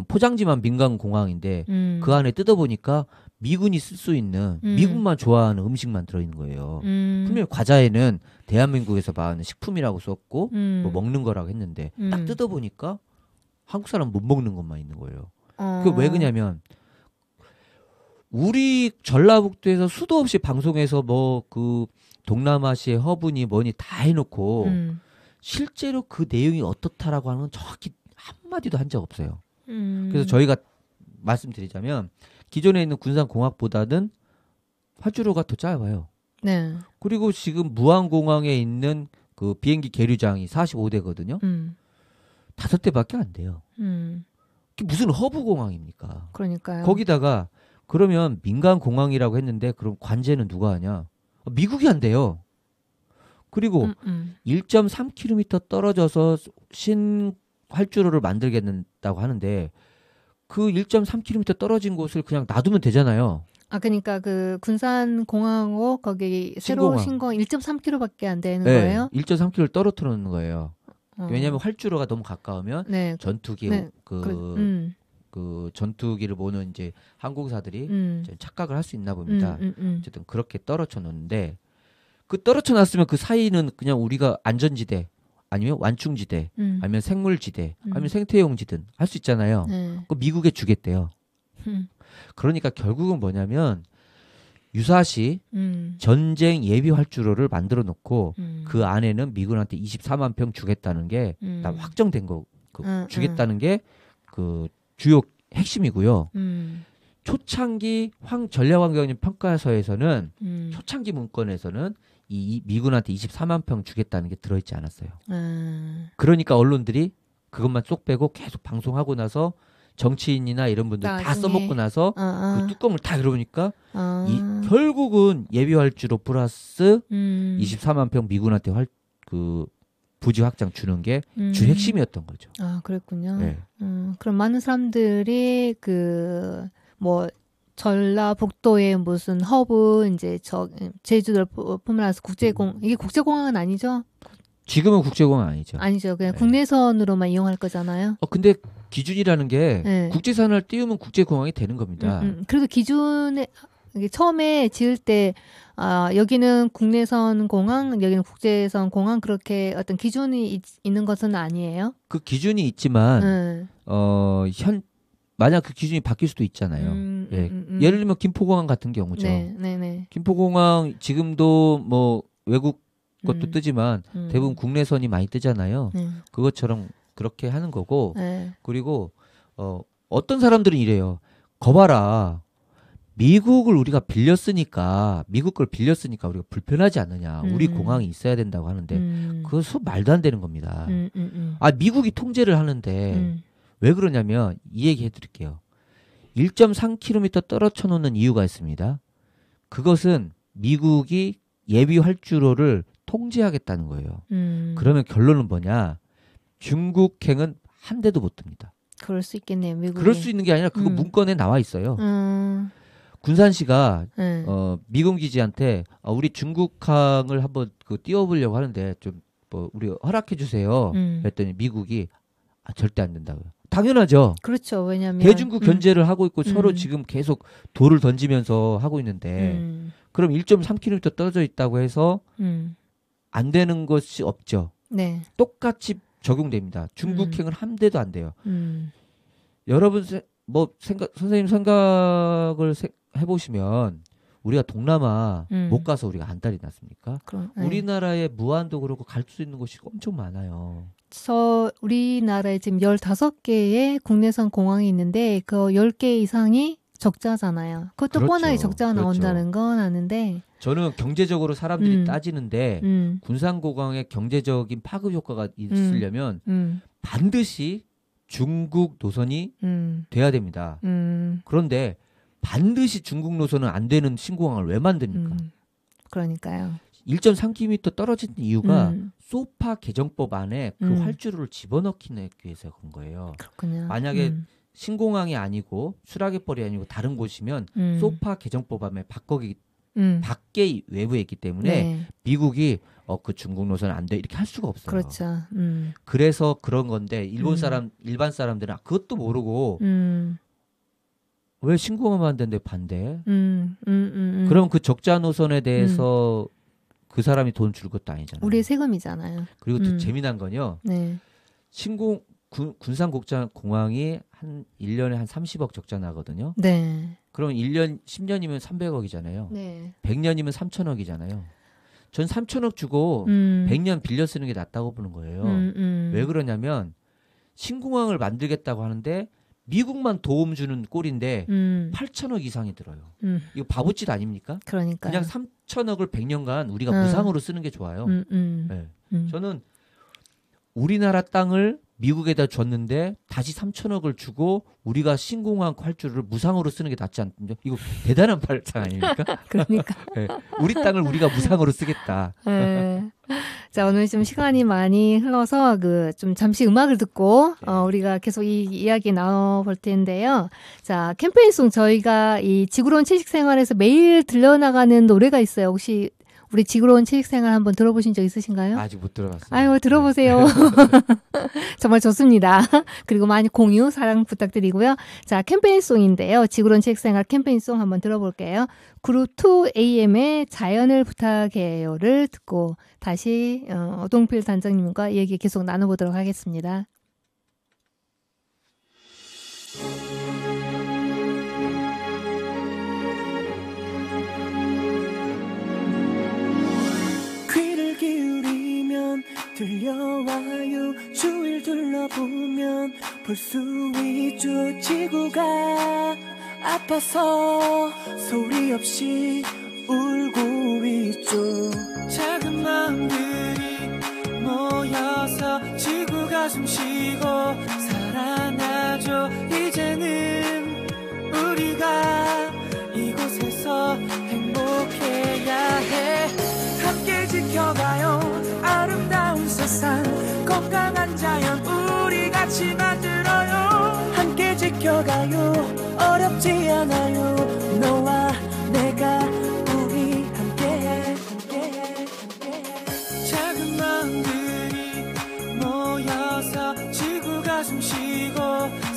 포장지만 민간공항인데 그 안에 뜯어보니까 미군이 쓸 수 있는 미군만 좋아하는 음식만 들어있는 거예요. 분명히 과자에는 대한민국에서 봐는 식품이라고 썼고 뭐 먹는 거라고 했는데 딱 뜯어보니까 한국 사람 못 먹는 것만 있는 거예요. 그게 왜 그러냐면 우리 전라북도에서 수도 없이 방송에서 뭐 그 동남아시아의 허브니 뭐니 다 해놓고 실제로 그 내용이 어떻다라고 하는 건 정확히 한마디도 한 적 없어요. 그래서 저희가 말씀드리자면 기존에 있는 군산공항보다는 활주로가 더 짧아요. 네. 그리고 지금 무안공항에 있는 그 비행기 계류장이 45대거든요. 5대밖에 안 돼요. 그게 무슨 허브공항입니까? 그러니까요. 거기다가 그러면 민간공항이라고 했는데 그럼 관제는 누가 하냐? 미국이 한대요. 그리고 1.3km 떨어져서 신활주로를 만들겠다고 하는데 그 1.3km 떨어진 곳을 그냥 놔두면 되잖아요. 아, 그러니까 그 군산공항하고 거기 새로 신공항 1.3km밖에 안 되는 네, 거예요? 1.3km를 떨어뜨려 놓는 거예요. 왜냐하면 활주로가 너무 가까우면 네. 전투기 네. 그 전투기를 보는 이제 항공사들이 착각을 할 수 있나 봅니다. 어쨌든 그렇게 떨어져 놓는데 그 떨어져 놨으면 그 사이는 그냥 우리가 안전지대 아니면 완충지대 아니면 생물지대 아니면 생태용지든 할 수 있잖아요. 그 미국에 주겠대요. 그러니까 결국은 뭐냐면 유사시 전쟁 예비 활주로를 만들어 놓고 그 안에는 미국한테 24만 평 주겠다는 게 다 확정된 거 주겠다는 게 그 주요 핵심이고요. 초창기 전략환경적 평가서에서는 초창기 문건에서는 이 미군한테 24만 평 주겠다는 게 들어있지 않았어요. 그러니까 언론들이 그것만 쏙 빼고 계속 방송하고 나서 정치인이나 이런 분들 다 써먹고 나서 그 뚜껑을 다 열어보니까 결국은 예비활주로 플러스 24만 평 미군한테 그 부지 확장 주는 게 주 핵심이었던 거죠. 아, 그랬군요. 네. 그럼 많은 사람들이 그 뭐 전라북도의 무슨 허브 이제 제주도를 포함해서 이게 국제공항은 아니죠? 지금은 국제공항 아니죠. 아니죠. 그냥 국내선으로만 이용할 거잖아요. 근데 기준이라는 게 국제선을 띄우면 국제공항이 되는 겁니다. 그래도 기준에 처음에 지을 때 여기는 국내선 공항, 여기는 국제선 공항 그렇게 어떤 기준이 있는 것은 아니에요? 그 기준이 있지만 만약 그 기준이 바뀔 수도 있잖아요. 예를 들면 김포공항 같은 경우죠. 네. 김포공항 지금도 뭐 외국 것도 뜨지만 대부분 국내선이 많이 뜨잖아요. 그것처럼 그렇게 하는 거고 그리고 어떤 사람들은 이래요. 거봐라. 미국을 우리가 빌렸으니까 미국 걸 빌렸으니까 우리가 불편하지 않느냐. 우리 공항이 있어야 된다고 하는데 그것은 말도 안 되는 겁니다. 미국이 통제를 하는데 왜 그러냐면 이 얘기 해드릴게요. 1.3km 떨어져 놓는 이유가 있습니다. 그것은 미국이 예비 활주로를 통제하겠다는 거예요. 그러면 결론은 뭐냐? 중국행은 한 대도 못 듭니다. 그럴 수 있겠네요. 미국이. 그럴 수 있는 게 아니라 그거 문건에 나와 있어요. 군산시가 미군 기지한테 우리 중국항을 한번 띄워보려고 하는데 좀 뭐 우리 허락해 주세요. 그랬더니 미국이 절대 안 된다고요. 당연하죠. 그렇죠. 왜냐하면 대중국 견제를 하고 있고 서로 지금 계속 돌을 던지면서 하고 있는데 그럼 1.3km 떨어져 있다고 해서 안 되는 것이 없죠. 네. 똑같이 적용됩니다. 중국행은 한 대도 안 돼요. 여러분 선생님 생각을 해보시면 우리가 동남아 못 가서 우리가 안달이 났습니까? 우리나라의 무안도 그렇고 갈 수 있는 곳이 엄청 많아요. 우리나라에 지금 15개의 국내선 공항이 있는데 그 10개 이상이 적자잖아요. 그것도 그렇죠. 뻔하게 적자가 나온다는 건 아는데 저는 경제적으로 사람들이 따지는데 군산공항의 경제적인 파급 효과가 있으려면 반드시 중국 노선이 돼야 됩니다. 그런데 반드시 중국 노선은 안 되는 신공항을 왜 만듭니까? 그러니까요. 1.3km 떨어진 이유가 소파 개정법 안에 그 활주로를 집어넣기 위해서 그런 거예요. 그렇군요. 만약에 신공항이 아니고 수라깃벌이 아니고 다른 곳이면 소파 개정법 안에 밖에 외부에 있기 때문에 미국이 그 중국 노선 안 돼 이렇게 할 수가 없어요. 그렇죠. 그래서 그런 건데 일반 사람들은 그것도 모르고 왜 신공항 만드는데 반대? 그럼 그 적자 노선에 대해서 그 사람이 돈 줄 것도 아니잖아요. 우리의 세금이잖아요. 그리고 또 재미난 건요. 네. 군산공항이 한 1년에 한 30억 적자 나거든요. 네. 그럼 10년이면 300억이잖아요. 네. 100년이면 3천억이잖아요. 전 3천억 주고 100년 빌려 쓰는 게 낫다고 보는 거예요. 왜 그러냐면 신공항을 만들겠다고 하는데 미국만 도움 주는 꼴인데 8천억 이상이 들어요. 이거 바보짓 아닙니까? 그러니까 그냥 3천억을 100년간 우리가 무상으로 쓰는 게 좋아요. 네. 저는 우리나라 땅을 미국에다 줬는데 다시 3천억을 주고 우리가 신공항 활주를 무상으로 쓰는 게 낫지 않냐? 이거 대단한 발상 아닙니까? 그러니까. 네, 우리 땅을 우리가 무상으로 쓰겠다. 네. 자, 오늘 좀 시간이 많이 흘러서 좀 잠시 음악을 듣고 우리가 계속 이 이야기 나눠볼 텐데요. 자, 캠페인송 저희가 이 지구로운 채식생활에서 매일 들려나가는 노래가 있어요. 혹시 우리 지구로운 채식생활 한번 들어보신 적 있으신가요? 아직 못 들어봤어요. 아유, 들어보세요. 정말 좋습니다. 그리고 많이 공유, 사랑 부탁드리고요. 자, 캠페인송인데요. 지구로운 채식생활 캠페인송 한번 들어볼게요. 그룹 2AM의 자연을 부탁해요를 듣고 다시 오동필 단장님과 얘기 계속 나눠보도록 하겠습니다. 들려와요. 주위를 둘러보면 볼 수 있죠. 지구가 아파서 소리 없이 울고 있죠. 작은 마음들이 모여서 지구가 숨쉬고 살아나죠. 이제는 우리가 이곳에서 행복해야 해. 함께 지켜가요. 아름다운 세상 건강한 자연 우리 같이 만들어요. 함께 지켜가요. 어렵지 않아요. 너와 내가 우리 함께 작은 마음들이 모여서 지구가 숨쉬고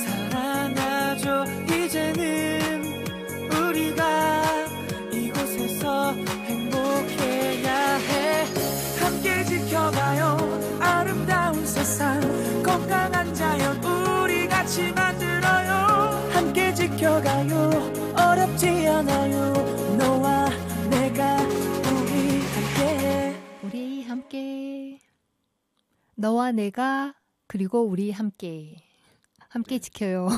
살아나죠. 이제는 우리가 이곳에서 행복해야 해. 함께 지켜봐요. 아름다운 세상 건강한 자연 우리 같이 만들어요. 함께 지켜가요. 어렵지 않아요. 너와 내가 우리 함께 너와 내가 그리고 우리 함께 지켜요.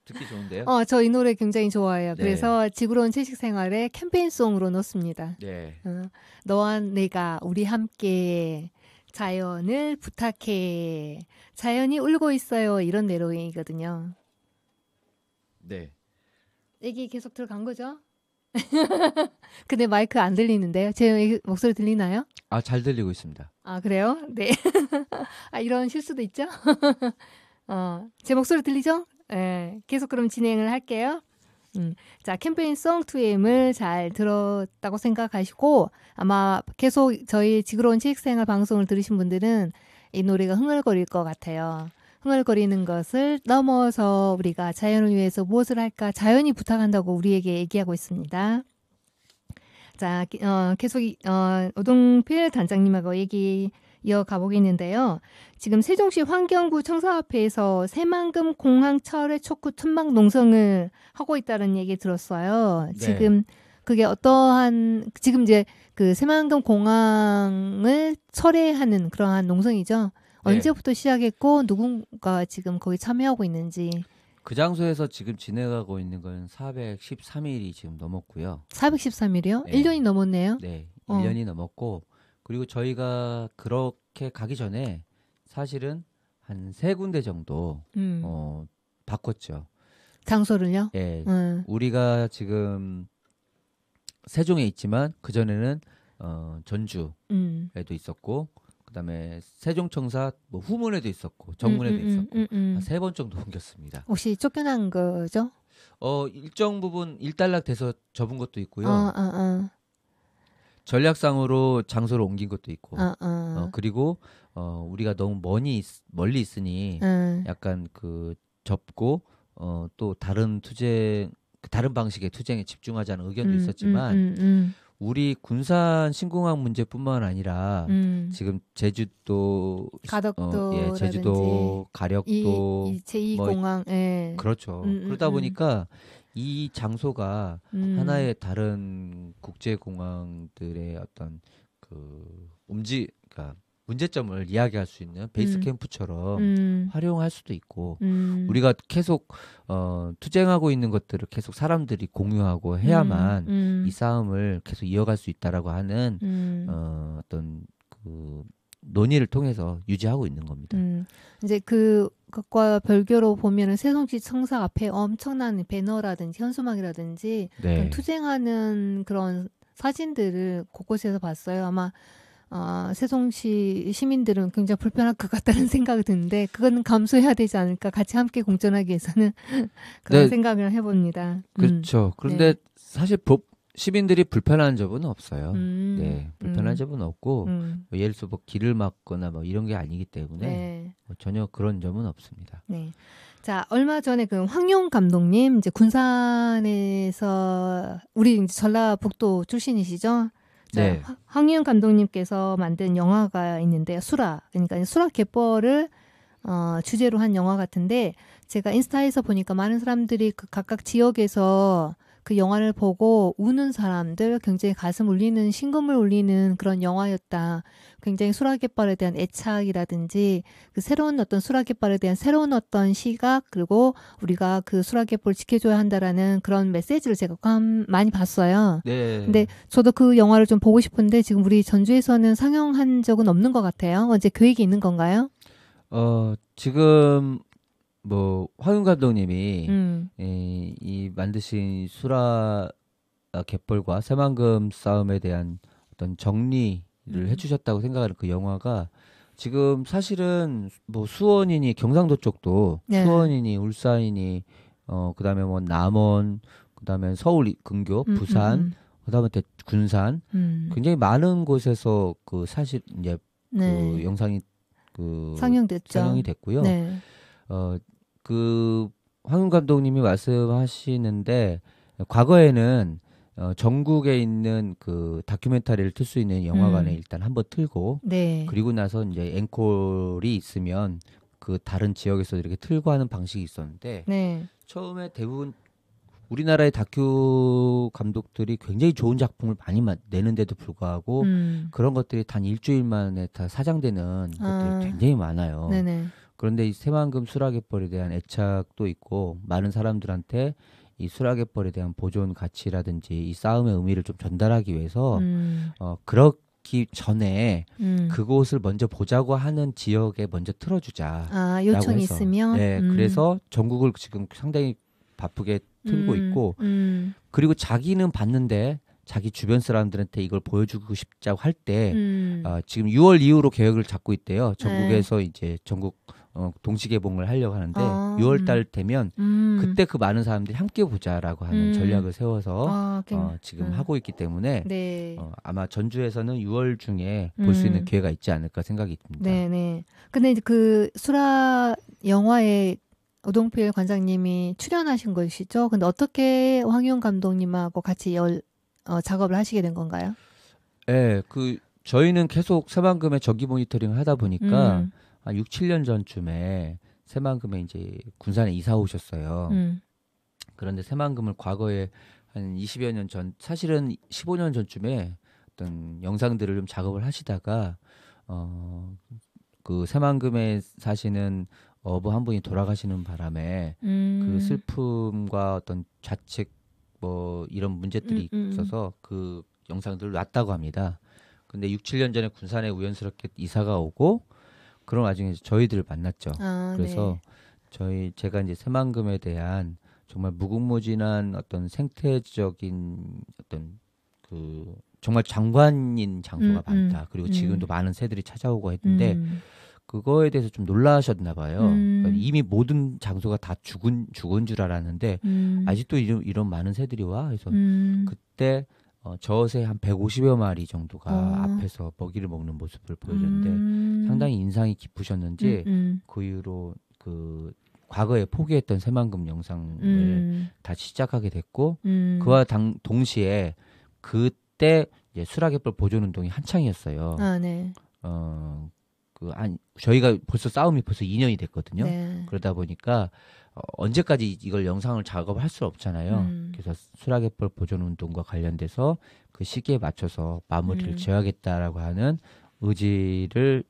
듣기 좋은데요? 저 이 노래 굉장히 좋아해요. 네. 그래서 지구로운 채식생활의 캠페인송으로 넣습니다. 네. 너와 내가 우리 함께 자연을 부탁해. 자연이 울고 있어요. 이런 내용이거든요. 네. 얘기 계속 들어간 거죠? 근데 마이크 안 들리는데요? 제 목소리 들리나요? 잘 들리고 있습니다. 그래요? 네. 이런 실수도 있죠? 제 목소리 들리죠? 네, 계속 그럼 진행을 할게요. 자, 캠페인송 2M을 잘 들었다고 생각하시고 아마 계속 저희 지구로운 채식생활 방송을 들으신 분들은 이 노래가 흥얼거릴 것 같아요. 흥얼거리는 것을 넘어서 우리가 자연을 위해서 무엇을 할까? 자연이 부탁한다고 우리에게 얘기하고 있습니다. 자, 계속 오동필 단장님하고 얘기 이어가 보겠는데요. 지금 세종시 환경구 청사앞에서 새만금 공항 철회 촉구 틈막 농성을 하고 있다는 얘기 들었어요. 네. 지금 그게 지금 이제 그 새만금 공항을 철회하는 그러한 농성이죠. 네. 언제부터 시작했고 누군가 지금 거기 참여하고 있는지. 그 장소에서 지금 진행하고 있는 건 413일이 지금 넘었고요. 413일이요? 네. 1년이 넘었네요. 네, 1년이 넘었고 그리고 저희가 그렇게 가기 전에 사실은 한 3군데 정도 바꿨죠. 장소를요? 예, 우리가 지금 세종에 있지만 그 전에는 전주에도 있었고, 그다음에 세종청사 후문에도 있었고 정문에도 있었고 한 3번 정도 옮겼습니다. 혹시 쫓겨난 거죠? 일정 부분 일단락돼서 접은 것도 있고요. 전략상으로 장소를 옮긴 것도 있고, 그리고 우리가 너무 멀리 있으니 약간 접고 또 다른 방식의 투쟁에 집중하자는 의견도 있었지만 우리 군산 신공항 문제뿐만 아니라 지금 제주도 가덕도 제주도 가력도 제2공항 그렇죠. 그러다 보니까 이 장소가 하나의 다른 국제공항들의 어떤 그러니까 문제점을 이야기할 수 있는 베이스 캠프처럼 활용할 수도 있고, 우리가 계속 투쟁하고 있는 것들을 계속 사람들이 공유하고 해야만 이 싸움을 계속 이어갈 수 있다라고 하는 어떤 논의를 통해서 유지하고 있는 겁니다. 이제 그것과 별개로 보면은 세종시 청사 앞에 엄청난 배너라든지 현수막이라든지 네. 투쟁하는 그런 사진들을 곳곳에서 봤어요. 아마 세종시 시민들은 굉장히 불편할 것 같다는 생각이 드는데 그건 감수해야 되지 않을까. 같이 함께 공존하기 위해서는 그런 네. 생각을 해봅니다. 그렇죠. 그런데 네. 사실 시민들이 불편한 점은 없어요. 네, 불편한 점은 없고 뭐 예를 들어서 뭐 길을 막거나 뭐 이런 게 아니기 때문에 네. 뭐 전혀 그런 점은 없습니다. 네. 자, 얼마 전에 그 황용 감독님 이제 군산에서 우리 이제 전라북도 출신이시죠? 자, 네. 황용 감독님께서 만든 영화가 있는데 수라, 그러니까 수라 갯벌을 주제로 한 영화 같은데 제가 인스타에서 보니까 많은 사람들이 그 각각 지역에서 그 영화를 보고 우는 사람들, 굉장히 가슴 울리는, 심금을 울리는 그런 영화였다. 굉장히 수라갯벌에 대한 애착이라든지 그 새로운 어떤 수라갯벌에 대한 새로운 어떤 시각, 그리고 우리가 그 수라갯벌을 지켜줘야 한다라는 그런 메시지를 제가 많이 봤어요. 네. 근데 저도 그 영화를 좀 보고 싶은데 지금 우리 전주에서는 상영한 적은 없는 것 같아요. 언제 계획이 있는 건가요? 지금 뭐 황윤 감독님이 이 만드신 수라 갯벌과 새만금 싸움에 대한 어떤 정리를 해주셨다고 생각하는 그 영화가 지금 사실은 뭐 수원이니 경상도 쪽도 네. 수원이니 울산이니 그다음에 뭐 남원 그다음에 서울 근교 부산 그다음에 군산 굉장히 많은 곳에서 그 사실 이제 네. 그 영상이 그 상영됐죠. 상영이 됐고요. 네. 그 황윤 감독님이 말씀하시는데 과거에는 전국에 있는 그 다큐멘터리를 틀 수 있는 영화관에 일단 한번 틀고 네. 그리고 나서 이제 앵콜이 있으면 그 다른 지역에서 이렇게 틀고 하는 방식이 있었는데 네. 처음에 대부분 우리나라의 다큐 감독들이 굉장히 좋은 작품을 많이 내는데도 불구하고 그런 것들이 단 일주일 만에 다 사장되는 것들이 굉장히 많아요. 네네. 그런데 이 새만금 수라갯벌에 대한 애착도 있고 많은 사람들한테 이 수라갯벌에 대한 보존 가치라든지 이 싸움의 의미를 좀 전달하기 위해서 그렇기 전에 그곳을 먼저 보자고 하는 지역에 먼저 틀어주자. 요청이 있으면? 네, 그래서 전국을 지금 상당히 바쁘게 틀고 있고 그리고 자기는 봤는데 자기 주변 사람들한테 이걸 보여주고 싶자고 할 때 지금 6월 이후로 계획을 잡고 있대요. 전국에서 이제 전국 동시 개봉을 하려고 하는데 6월 달 되면 그때 그 많은 사람들이 함께 보자라고 하는 전략을 세워서 지금 하고 있기 때문에 네. 아마 전주에서는 6월 중에 볼 수 있는 기회가 있지 않을까 생각이 듭니다. 네네. 근데 이제 그 수라 영화에 오동필 관장님이 출연하신 것이죠. 근데 어떻게 황용 감독님하고 같이 작업을 하시게 된 건가요? 네, 저희는 계속 새만금의 정기 모니터링을 하다 보니까 한 6, 7년 전쯤에 새만금에 이제 군산에 이사 오셨어요. 그런데 새만금을 과거에 한 20여 년 전, 사실은 15년 전쯤에 어떤 영상들을 좀 작업을 하시다가 그 새만금에 사시는 어부 한 분이 돌아가시는 바람에 그 슬픔과 어떤 자책 뭐 이런 문제들이 있어서 그 영상들을 놨다고 합니다. 근데 6, 7년 전에 군산에 우연스럽게 이사가 오고 그런 와중에 저희들을 만났죠. 그래서 네. 제가 이제 새만금에 대한 정말 무궁무진한 어떤 생태적인 어떤 그 정말 장관인 장소가 많다. 그리고 지금도 많은 새들이 찾아오고 했는데 그거에 대해서 좀 놀라셨나 봐요. 그러니까 이미 모든 장소가 다 죽은 줄 알았는데 아직도 이런 많은 새들이 와. 그래서 그때 저새 한 150여 마리 정도가 앞에서 먹이를 먹는 모습을 보여줬는데 상당히 인상이 깊으셨는지 그 이후로 그 과거에 포기했던 새만금 영상을 다시 시작하게 됐고 그와 동시에 그때 이제 수라갯벌 보존 운동이 한창이었어요. 네. 저희가 싸움이 벌써 2년이 됐거든요. 네. 그러다 보니까 언제까지 이걸 영상을 작업할 수 없잖아요. 그래서 수라갯벌 보존 운동과 관련돼서 그 시기에 맞춰서 마무리를 지어야겠다라고 하는 의지를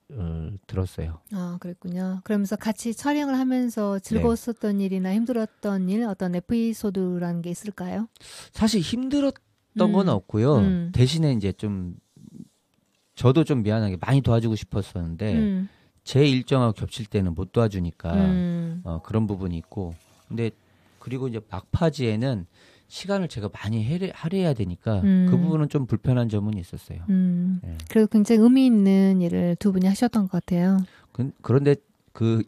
들었어요. 그랬군요. 그러면서 같이 촬영을 하면서 즐거웠었던 일이나 힘들었던 일, 어떤 에피소드라는 게 있을까요? 사실 힘들었던 건 없고요. 대신에 이제 좀 저도 좀 미안하게 많이 도와주고 싶었었는데 제 일정하고 겹칠 때는 못 도와주니까 그런 부분이 있고 근데 그리고 이제 막바지에는 시간을 제가 많이 할애해야 되니까 그 부분은 좀 불편한 점은 있었어요. 네. 그래도 굉장히 의미 있는 일을 두 분이 하셨던 것 같아요. 그런데 그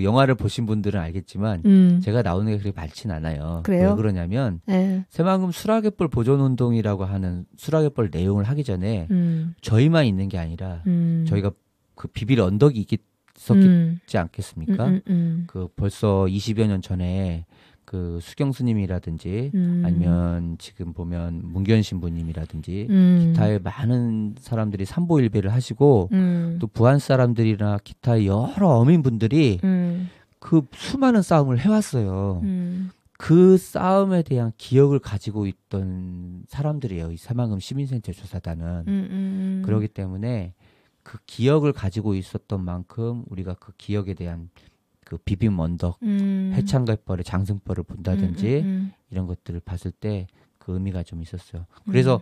영화를 보신 분들은 알겠지만 제가 나오는 게 그렇게 많진 않아요. 그래요? 왜 그러냐면 네. 새만금 수락갯벌 보존운동이라고 하는 수락갯벌 내용을 하기 전에 저희만 있는 게 아니라 저희가 그 비빌 언덕이 있었지 않겠습니까? 그 벌써 20여 년 전에 그 수경 스님이라든지 아니면 지금 보면 문견 신부님이라든지 기타의 많은 사람들이 삼보일배를 하시고 또 부안 사람들이나 기타의 여러 어민분들이 그 수많은 싸움을 해왔어요. 그 싸움에 대한 기억을 가지고 있던 사람들이에요. 이 새만금 시민센터 조사단은. 그렇기 때문에 그 기억을 가지고 있었던 만큼 우리가 그 기억에 대한 그 비빔 언덕, 해창갯벌의 장승벌을 본다든지 이런 것들을 봤을 때 그 의미가 좀 있었어요. 그래서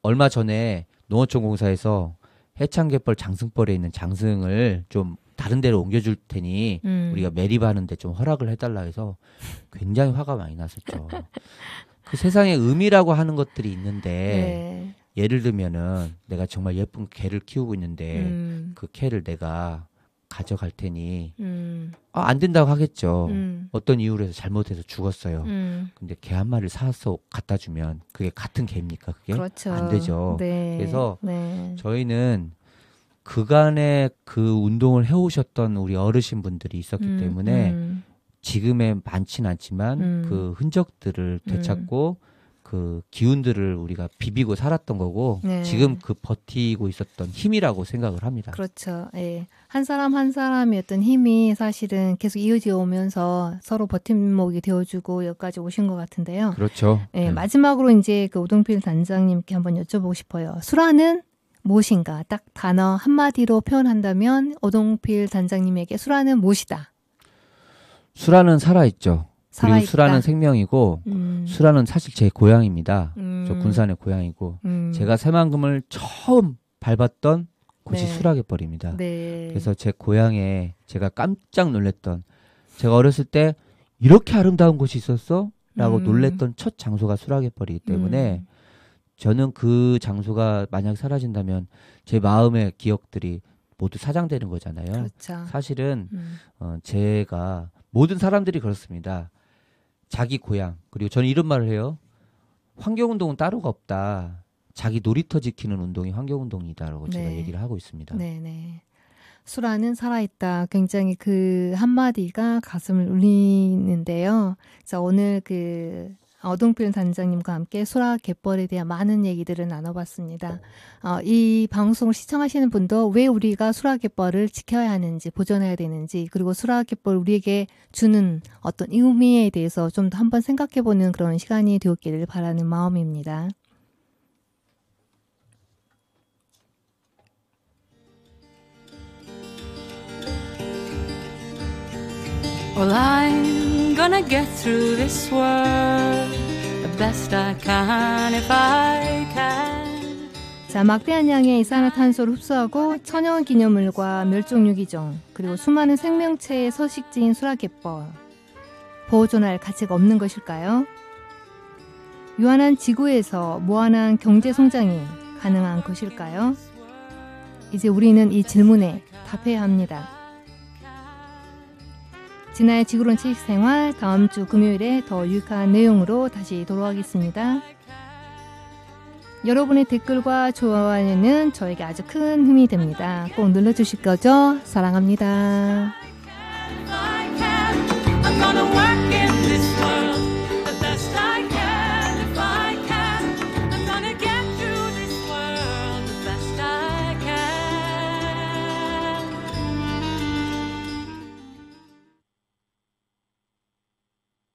얼마 전에 농어촌 공사에서 해창갯벌 장승벌에 있는 장승을 좀 다른 데로 옮겨줄 테니 우리가 매립하는데 좀 허락을 해달라 해서 굉장히 화가 많이 났었죠. 그 세상에 의미라고 하는 것들이 있는데 예를 들면은 내가 정말 예쁜 개를 키우고 있는데 그 개를 내가 가져갈 테니 안 된다고 하겠죠. 어떤 이유로 해서 잘못해서 죽었어요. 근데 개 한 마리를 사서 갖다 주면 그게 같은 개입니까? 그게? 그렇죠. 안 되죠. 네. 그래서 저희는 그간에 그 운동을 해오셨던 우리 어르신분들이 있었기 때문에 지금의 많진 않지만 그 흔적들을 되찾고 그 기운들을 우리가 비비고 살았던 거고 지금 그 버티고 있었던 힘이라고 생각을 합니다. 그렇죠. 예. 한 사람 한 사람의 어떤 힘이 사실은 계속 이어져 오면서 서로 버팀목이 되어주고 여기까지 오신 것 같은데요. 그렇죠. 예. 마지막으로 이제 그 오동필 단장님께 한번 여쭤보고 싶어요. 수라는 무엇인가? 딱 단어 한마디로 표현한다면 오동필 단장님에게 수라는 무엇이다? 수라는 살아있죠. 그리고 살아있다. 수라는 생명이고 수라는 사실 제 고향입니다. 저 군산의 고향이고 제가 새만금을 처음 밟았던 곳이 수락갯벌입니다. 그래서 제 고향에 제가 깜짝 놀랐던 제가 어렸을 때 이렇게 아름다운 곳이 있었어? 라고 놀랬던 첫 장소가 수락갯벌이기 때문에 저는 그 장소가 만약 사라진다면 제 마음의 기억들이 모두 사장되는 거잖아요. 그렇죠. 사실은 제가 모든 사람들이 그렇습니다. 자기 고향 그리고 저는 이런 말을 해요. 환경운동은 따로가 없다. 자기 놀이터 지키는 운동이 환경운동이다라고 제가 얘기를 하고 있습니다. 네네. 수라는 살아있다. 굉장히 그 한마디가 가슴을 울리는데요. 그래서 오늘 그 오동필 단장님과 함께 수락갯벌에 대한 많은 얘기들을 나눠봤습니다. 이 방송을 시청하시는 분도 왜 우리가 수락갯벌을 지켜야 하는지, 보존해야 되는지, 그리고 수락갯벌 우리에게 주는 어떤 의미에 대해서 좀 더 한번 생각해보는 그런 시간이 되었기를 바라는 마음입니다. Well, I'm gonna get through this world the best I can if I can. 자, 막대한 양의 이산화탄소를 흡수하고 천연기념물과 멸종유기종 그리고 수많은 생명체의 서식지인 수락갯벌 보존할 가치가 없는 것일까요? 유한한 지구에서 무한한 경제 성장이 가능한 것일까요? 이제 우리는 이 질문에 답해야 합니다. 진아의 지구론 지식생활 다음 주 금요일에 더 유익한 내용으로 다시 돌아오겠습니다. 여러분의 댓글과 좋아요는 저에게 아주 큰 힘이 됩니다. 꼭 눌러주실 거죠? 사랑합니다.